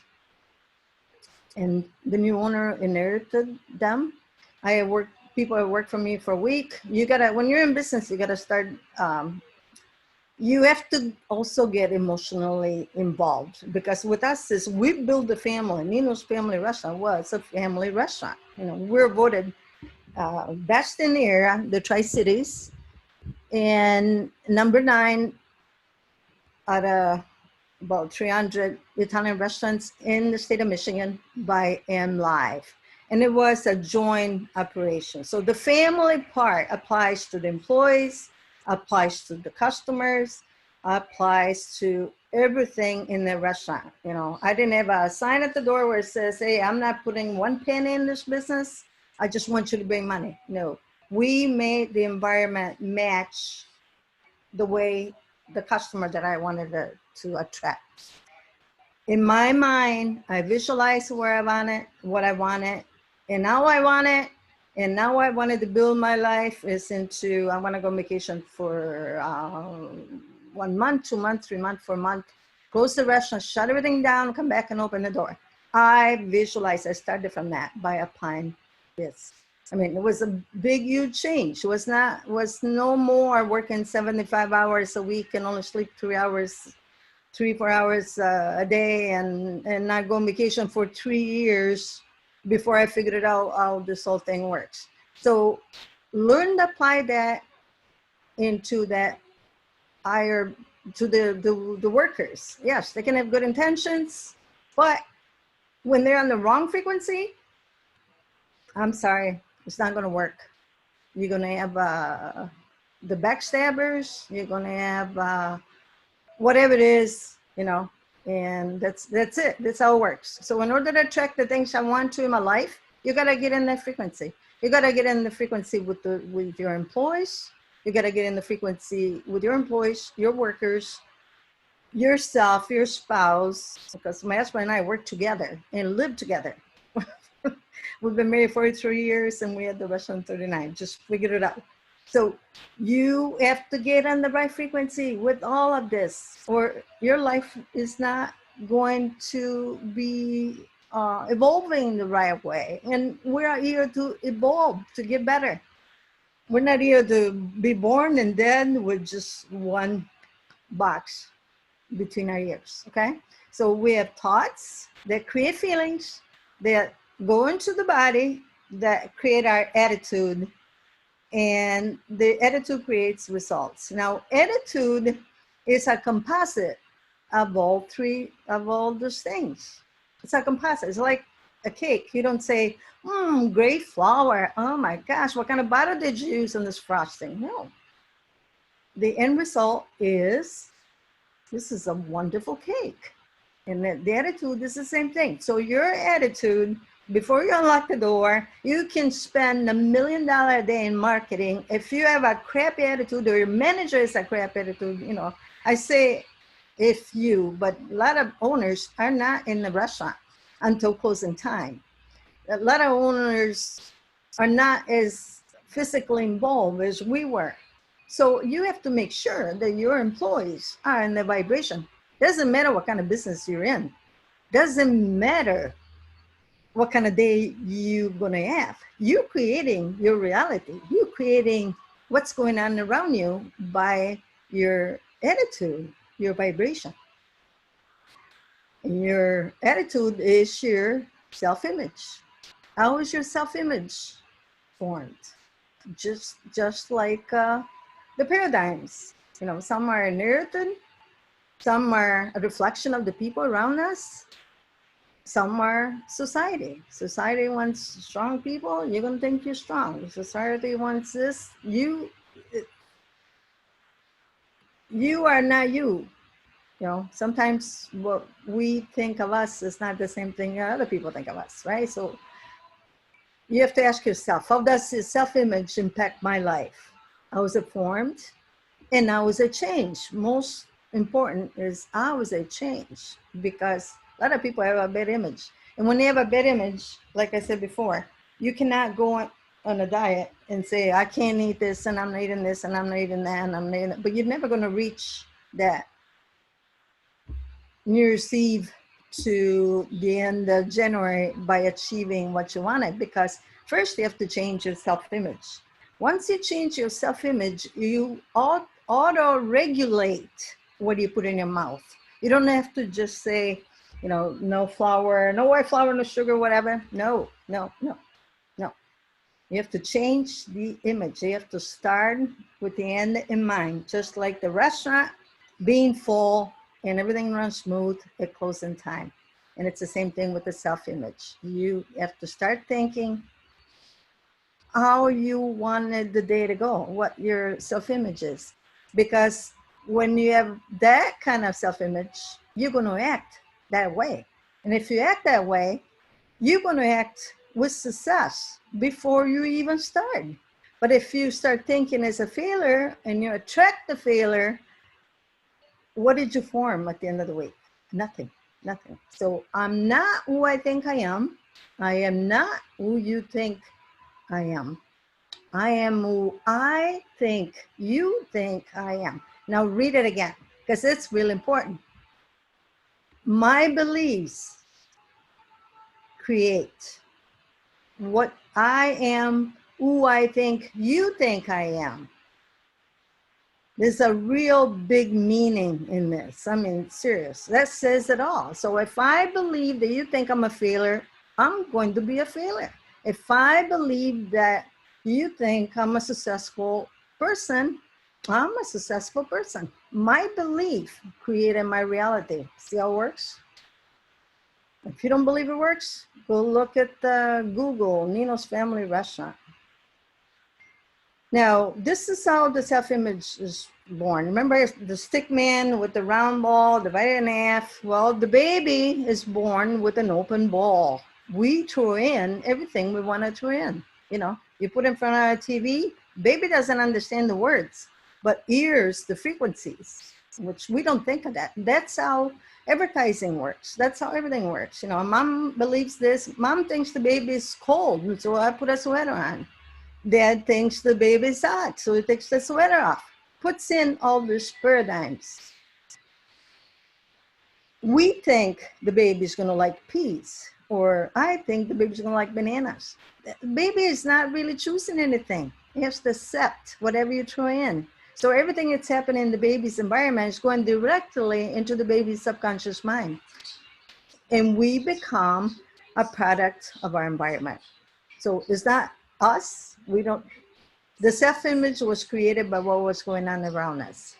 and the new owner inherited them. People have worked for me for a week. When you're in business, you gotta start, you have to also get emotionally involved, because with us is we build a family. Nino's Family Restaurant was a family restaurant. You know, we're voted best in the area, the Tri-Cities, and number 9 out of about 300 Italian restaurants in the state of Michigan by MLive. And it was a joint operation. So the family part applies to the employees, applies to the customers, applies to everything in the restaurant. You know, I didn't have a sign at the door where it says, hey, I'm not putting 1 penny in this business. I just want you to bring money. No, we made the environment match the way the customer that I wanted to attract. In my mind, I visualized where I want it, what I wanted, and now I want it. And now I wanted to build my life is into, I want to go on vacation for 1 month, 2 months, 3 months, 4 months, close the restaurant, shut everything down, come back and open the door. I visualized, I started from that by applying this. I mean, it was a big, huge change. It was no more working 75 hours a week and only sleep 3 hours, 3-4 hours a day and not go on vacation for 3 years before I figured out how this whole thing works. So learn to apply that into that higher, to the workers. Yes, they can have good intentions, but when they're on the wrong frequency, I'm sorry, it's not gonna work. You're gonna have the backstabbers, you're gonna have whatever it is, you know, and that's it. That's how it works. So in order to attract the things I want to in my life, you gotta get in that frequency. You gotta get in the frequency with your employees. You gotta get in the frequency with your employees, your workers, yourself, your spouse, because my husband and I work together and live together. We've been married 43 years and we had the restaurant 39, just figured it out. So you have to get on the right frequency with all of this, or your life is not going to be evolving the right way. And we're here to evolve, to get better. We're not here to be born and dead with just one box between our ears, okay? So we have thoughts that create feelings, that go into the body, that create our attitude, and the attitude creates results. Now, attitude is a composite of all those things. It's a composite. It's like a cake, you don't say, great flour. Oh my gosh, what kind of butter did you use on this frosting? No. The end result is, this is a wonderful cake. And the attitude is the same thing. So your attitude, before you unlock the door, you can spend $1 million a day in marketing. If you have a crappy attitude, or your manager is a crap attitude, you know, I say if you, but a lot of owners are not in the restaurant until closing time. A lot of owners are not as physically involved as we were. So you have to make sure that your employees are in the vibration. Doesn't matter what kind of business you're in. Doesn't matter what kind of day you're gonna have. You're creating your reality. You're creating what's going on around you by your attitude, your vibration. And your attitude is your self-image. How is your self-image formed? Just like the paradigms. You know, some are inherited, some are a reflection of the people around us, some are society. Society wants strong people, you're gonna think you're strong. Society wants this, you are not you. You know, sometimes what we think of us is not the same thing other people think of us, right? So you have to ask yourself, how does this self-image impact my life? How is it formed? And how is it changed? Most important is how is it changed? Because a lot of people have a bad image. And when they have a bad image, like I said before, you cannot go on a diet and say, I can't eat this, and I'm not eating this, and I'm not eating that, and I'm not eating that. But you're never going to reach that New Year's Eve to the end of January by achieving what you wanted, because first you have to change your self-image. Once you change your self-image, you auto-regulate what you put in your mouth. You don't have to just say, you know, no flour, no white flour, no sugar, whatever. No, no, no, no. You have to change the image. You have to start with the end in mind, just like the restaurant being full and everything runs smooth, it closes in time. And it's the same thing with the self-image. You have to start thinking how you wanted the day to go, what your self-image is. Because when you have that kind of self-image, you're going to act that way. And if you act that way, you're going to act with success before you even start. But if you start thinking as a failure and you attract the failure, what did you form at the end of the week? Nothing, nothing. So I'm not who I think I am. I am not who you think I am. I am who I think you think I am. Now read it again, because it's really important. My beliefs create what I am, who I think you think I am. There's a real big meaning in this. I mean, serious. That says it all. So if I believe that you think I'm a failure, I'm going to be a failure. If I believe that you think I'm a successful person, I'm a successful person. My belief created my reality. See how it works? If you don't believe it works, go look at Google, Nino's Family Restaurant. Now, this is how the self-image is born. Remember the stick man with the round ball divided in half? Well, the baby is born with an open ball. We throw in everything we want to throw in. You know, you put in front of a TV, baby doesn't understand the words, but hears the frequencies, which we don't think of that. That's how advertising works. That's how everything works. You know, mom believes this. Mom thinks the baby is cold, so I put a sweater on. Dad thinks the baby's hot, so he takes the sweater off. Puts in all these paradigms. We think the baby's gonna like peas, or I think the baby's gonna like bananas. The baby is not really choosing anything. He has to accept whatever you throw in. So everything that's happening in the baby's environment is going directly into the baby's subconscious mind. And we become a product of our environment. So it's not us. We don't. The self-image was created by what was going on around us.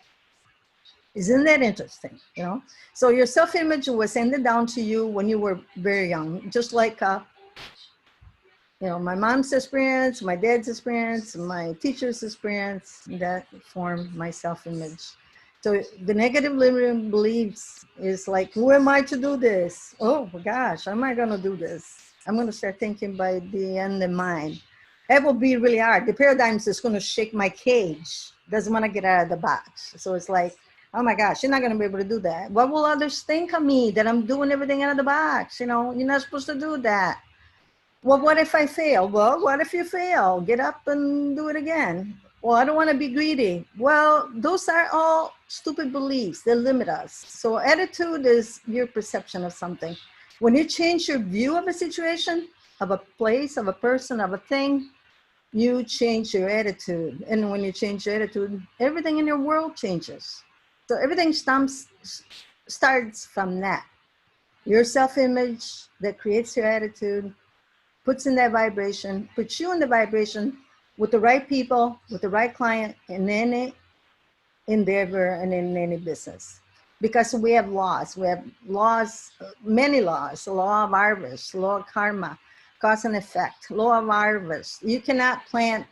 Isn't that interesting? You know, so your self-image was handed down to you when you were very young, just like you know, my mom's experience, my dad's experience, my teacher's experience, that formed my self-image. So the negative limiting beliefs is like, who am I to do this? Oh my gosh, how am I going to do this? I'm going to start thinking by the end of mind. That will be really hard. The paradigms is going to shake my cage. Doesn't want to get out of the box. So it's like, oh my gosh, you're not going to be able to do that. What will others think of me that I'm doing everything out of the box? You know, you're not supposed to do that. Well, what if I fail? Well, what if you fail? Get up and do it again. Well, I don't want to be greedy. Well, those are all stupid beliefs that limit us. So attitude is your perception of something. When you change your view of a situation, of a place, of a person, of a thing, you change your attitude. And when you change your attitude, everything in your world changes. So everything starts from that. Your self-image that creates your attitude, puts in that vibration, puts you in the vibration with the right people, with the right client in any endeavor and in any business. Because we have laws. We have laws, many laws, the law of harvest, law of karma, cause and effect, law of harvest. You cannot plant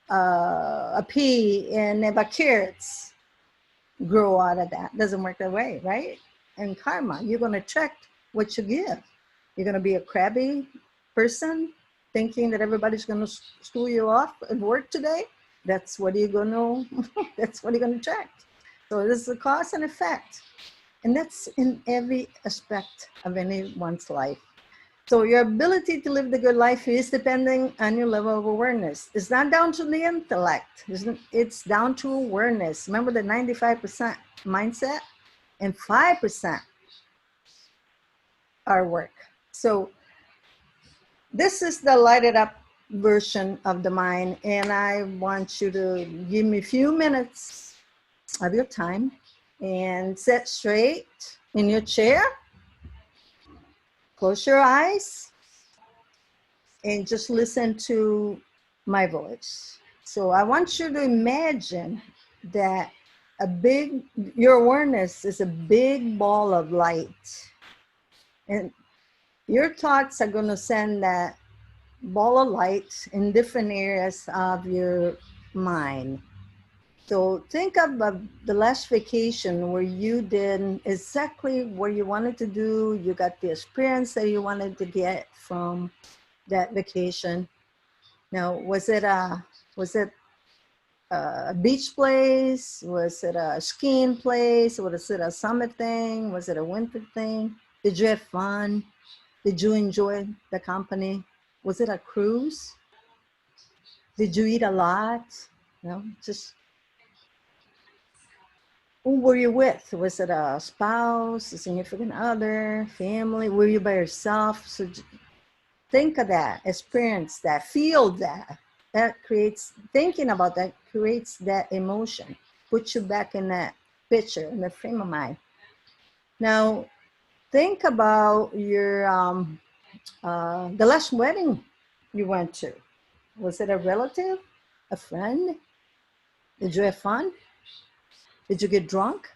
a pea and have carrots grow out of that. Doesn't work that way, right? And karma, you're going to attract what you give. You're going to be a crabby person thinking that everybody's going to screw you off at work today. That's what you're going to, that's what you're going to attract. So this is a cause and effect. And that's in every aspect of anyone's life. So your ability to live the good life is depending on your level of awareness. It's not down to the intellect. It's down to awareness. Remember the 95% mindset and 5% our work. So this is the lighted up version of the mind. And I want you to give me a few minutes of your time and sit straight in your chair. Close your eyes and just listen to my voice. So I want you to imagine that your awareness is a big ball of light. And your thoughts are going to send that ball of light in different areas of your mind. So think of the last vacation where you did exactly what you wanted to do. You got the experience that you wanted to get from that vacation. Now, was it a beach place? Was it a skiing place? Was it a summit thing? Was it a winter thing? Did you have fun? Did you enjoy the company? Was it a cruise? Did you eat a lot? Just who were you with? Was it a spouse, a significant other, family? Were you by yourself? So think of that, experience that, feel that. That creates, thinking about that creates that emotion, puts you back in that picture, in the frame of mind. Now, think about your, the last wedding you went to. Was it a relative, a friend? Did you have fun? Did you get drunk?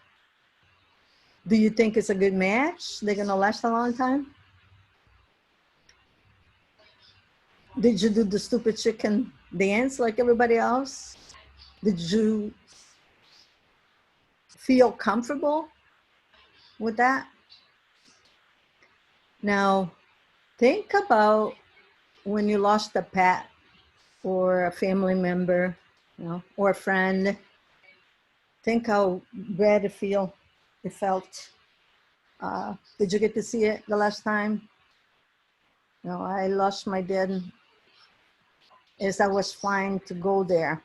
Do you think it's a good match? They're gonna last a long time? Did you do the stupid chicken dance like everybody else? Did you feel comfortable with that? Now, think about when you lost a pet or a family member, or a friend. Think how bad it felt. Did you get to see it the last time? I lost my dad as I was flying to go there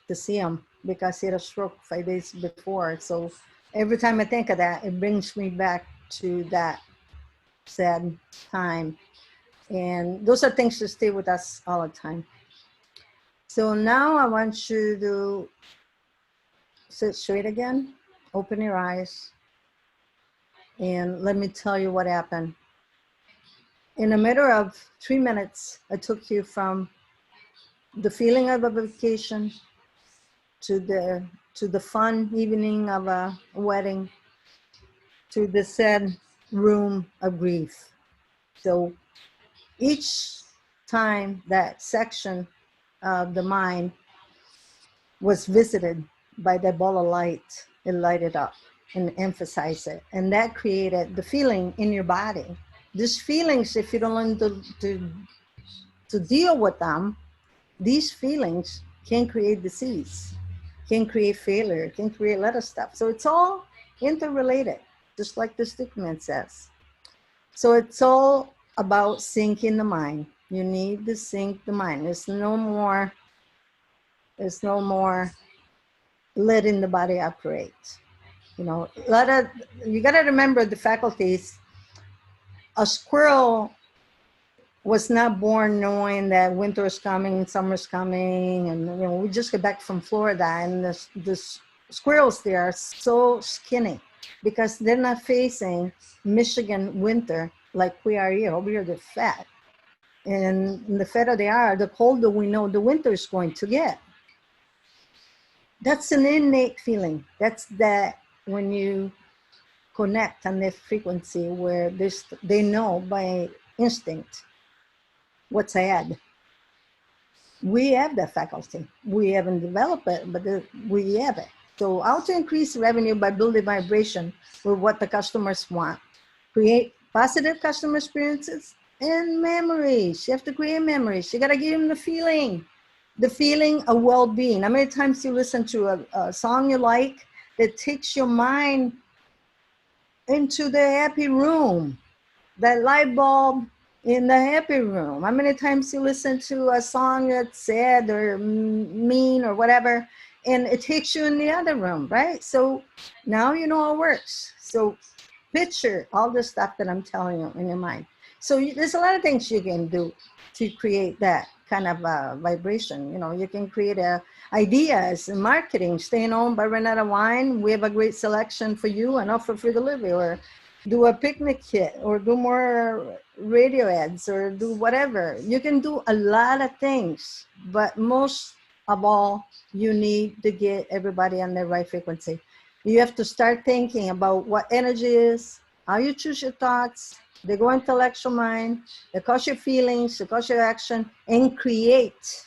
to see him because he had a stroke 5 days before. So every time I think of that, it brings me back to that sad time. And those are things that stay with us all the time. So now I want you to sit straight again, open your eyes, and let me tell you what happened. In a matter of 3 minutes, I took you from the feeling of a vacation to the to the fun evening of a wedding, to the sad room of grief. So each time that section of the mind was visited by that ball of light, it lighted up and emphasized it. And that created the feeling in your body. These feelings, if you don't learn to deal with them, these feelings can create disease, can create failure, can create a lot of stuff. So it's all interrelated, just like the statement says. So it's all about syncing the mind. You need to sync the mind. There's no more letting the body operate. You know, you got to remember the faculties. A squirrel was not born knowing that winter is coming, summer's coming, and you know, we just got back from Florida, and the squirrels there are so skinny because they're not facing Michigan winter like we are here. Over here, they're fat, and the fatter they are, the colder we know the winter is going to get. That's an innate feeling. That's that when you connect on that frequency where they know by instinct what's ahead. We have that faculty. We haven't developed it, but we have it. So how to increase revenue by building vibration with what the customers want. Create positive customer experiences and memories. You have to create memories. You got to give them the feeling of well-being. How many times you listen to a song you like that takes your mind into the happy room, that light bulb in the happy room? How many times you listen to a song that's sad or mean or whatever, and it takes you in the other room, right? So now you know how it works. So picture all the stuff that I'm telling you in your mind. So there's a lot of things you can do to create that kind of vibration. You know, you can create ideas in marketing, staying home by running out of wine. We have a great selection for you and offer free delivery, or do a picnic kit, or do more radio ads, or do whatever. You can do a lot of things, but most of all, you need to get everybody on the right frequency. You have to start thinking about what energy is, how you choose your thoughts. They go intellectual mind, they cause your feelings, they cause your action, and create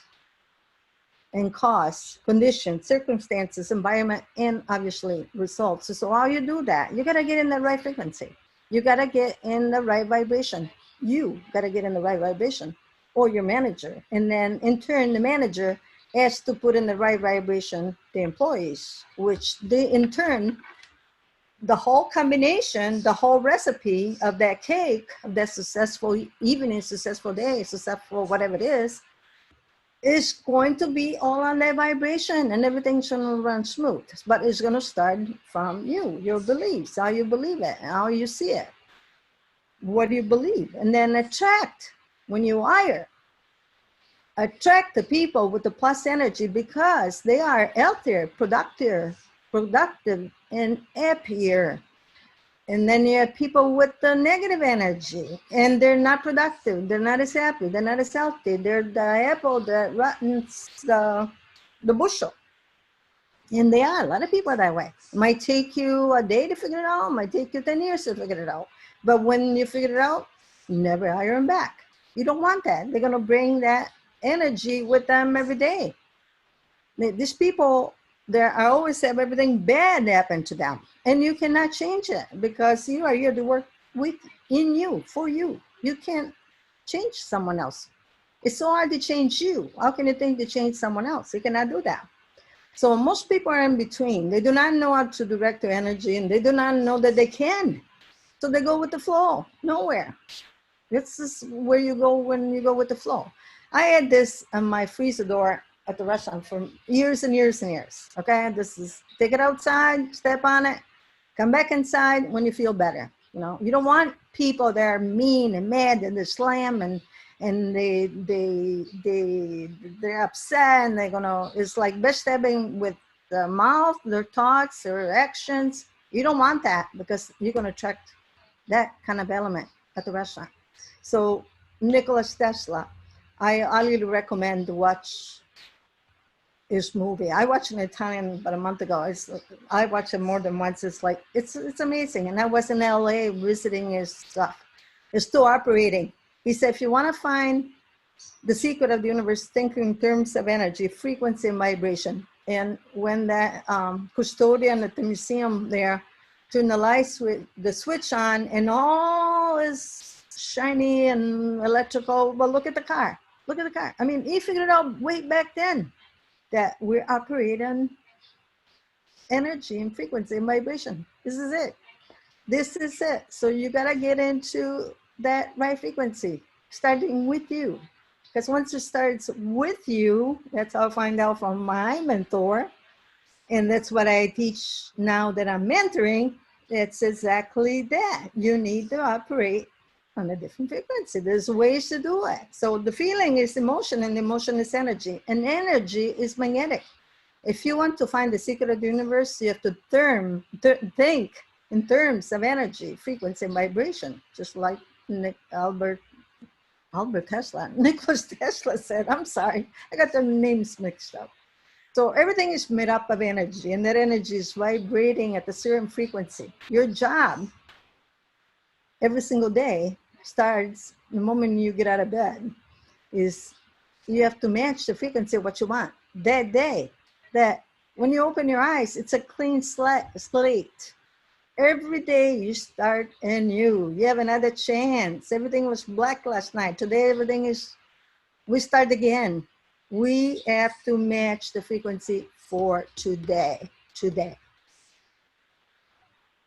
and cause conditions, circumstances, environment, and obviously results. So how you do that? You gotta get in the right frequency. You gotta get in the right vibration. You gotta get in the right vibration, or your manager. And then in turn, the manager has to put in the right vibration the employees, which they in turn, the whole combination, the whole recipe of that cake, of that successful evening, successful day, successful whatever it is going to be all on that vibration, and everything's going to run smooth. But it's going to start from you, your beliefs, how you believe it, how you see it, what do you believe, and then attract. When you hire, attract the people with the plus energy, because they are healthier, productive, and happier. And then you have people with the negative energy, and they're not productive, they're not as happy, they're not as healthy, they're the apple that rottens the bushel. And they are, a lot of people are that way. It might take you a day to figure it out, it might take you 10 years to figure it out. But when you figure it out, you never hire them back. You don't want that. They're gonna bring that energy with them every day. These people, I always have everything bad happen to them, and you cannot change it, because you are here to work in you, for you. You can't change someone else. It's so hard to change you. How can you think to change someone else? You cannot do that. So most people are in between. They do not know how to direct their energy, and they do not know that they can. So they go with the flow, nowhere. This is where you go when you go with the flow. I had this on my freezer door at the restaurant for years and years and years. Okay, this is, take it outside, step on it, come back inside when you feel better. You know, you don't want people that are mean and mad and they slam and they're upset, and they're gonna, it's like backstabbing with the mouth, their thoughts, their actions. You don't want that, because you're gonna attract that kind of element at the restaurant. So Nikola Tesla, I highly recommend to watch is movie. I watched an Italian about a month ago. I watched it more than once. It's like, it's amazing. And I was in LA visiting his stuff. It's still operating. He said, if you want to find the secret of the universe, think in terms of energy, frequency, and vibration. And when that custodian at the museum there turned the lights with the switch on, and all is shiny and electrical, well, look at the car. Look at the car. I mean, he figured it out way back then that we're operating energy and frequency and vibration. This is it. This is it. So you got to get into that right frequency, starting with you. Because once it starts with you, that's how I find out from my mentor. And that's what I teach now that I'm mentoring. It's exactly that. You need to operate on a different frequency. There's ways to do it. So the feeling is emotion, and emotion is energy. And energy is magnetic. If you want to find the secret of the universe, you have to think in terms of energy, frequency, and vibration, just like Albert Tesla, Nicholas Tesla said. I'm sorry, I got their names mixed up. So everything is made up of energy, and that energy is vibrating at a certain frequency. Your job every single day starts the moment you get out of bed. Is you have to match the frequency of what you want that day. That when you open your eyes, it's a clean slate. Every day you start anew. You have another chance. Everything was black last night. Today, we start again. We have to match the frequency for today.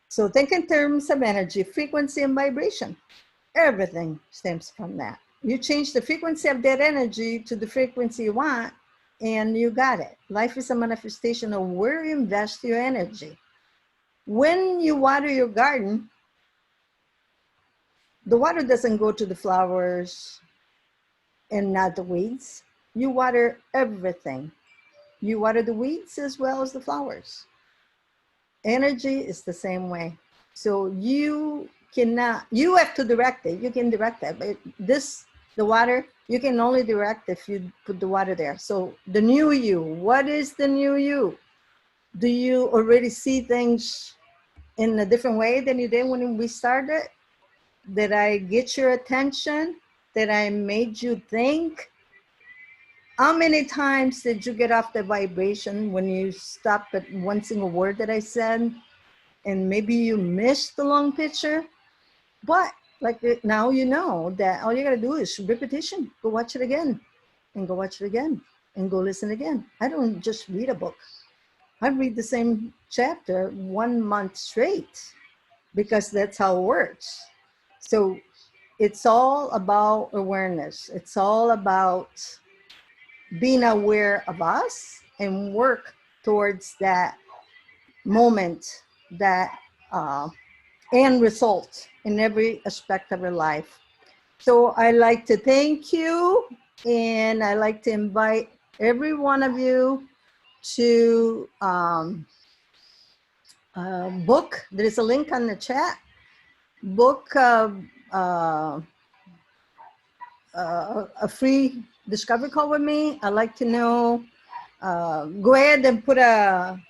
So think in terms of energy, frequency, and vibration. Everything stems from that. You change the frequency of that energy to the frequency you want, and you got it. Life is a manifestation of where you invest your energy. When you water your garden, the water doesn't go to the flowers and not the weeds. You water everything. You water the weeds as well as the flowers. Energy is the same way. So you have to direct it. You can direct it, but the water, you can only direct if you put the water there. So the new you, what is the new you? Do you already see things in a different way than you did when we started? Did I get your attention? Did I made you think? How many times did you get off the vibration when you stopped at one single word that I said? And maybe you missed the long picture? But like now you know that all you gotta do is repetition. Go watch it again, and go watch it again, and go listen again. I don't just read a book. I read the same chapter 1 month straight, because that's how it works. So it's all about awareness. It's all about being aware of us and work towards that moment, that end result in every aspect of your life. So I like to thank you, and I like to invite every one of you to book. There is a link on the chat. Book a free discovery call with me. I'd like to know. Go ahead and put a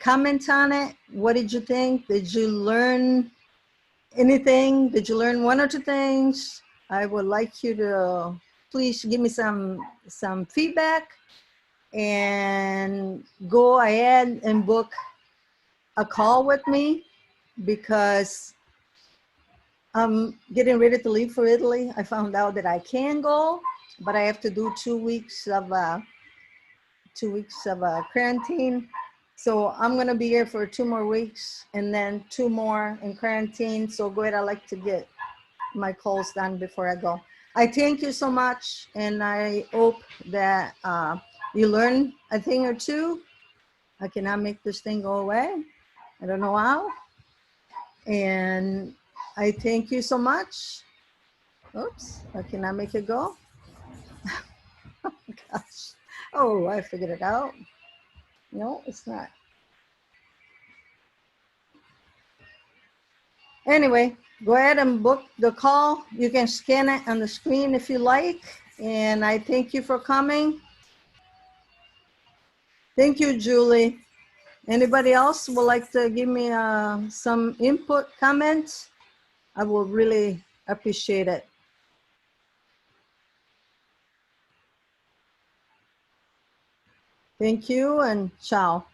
comment on it. What did you think? Did you learn anything? Did you learn 1 or 2 things? I would like you to please give me some feedback, and go ahead and book a call with me, because I'm getting ready to leave for Italy. I found out that I can go, but I have to do 2 weeks of quarantine. So I'm gonna be here for 2 more weeks, and then 2 more in quarantine. So go ahead. I like to get my calls done before I go. I thank you so much, and I hope that you learn a thing or two. I cannot make this thing go away. I don't know how. And I thank you so much. Oops, I cannot make it go. Oh gosh. Oh, I figured it out. No, it's not. Anyway, go ahead and book the call. You can scan it on the screen if you like. And I thank you for coming. Thank you, Julie. Anybody else would like to give me some input, comments? I will really appreciate it. Thank you and ciao.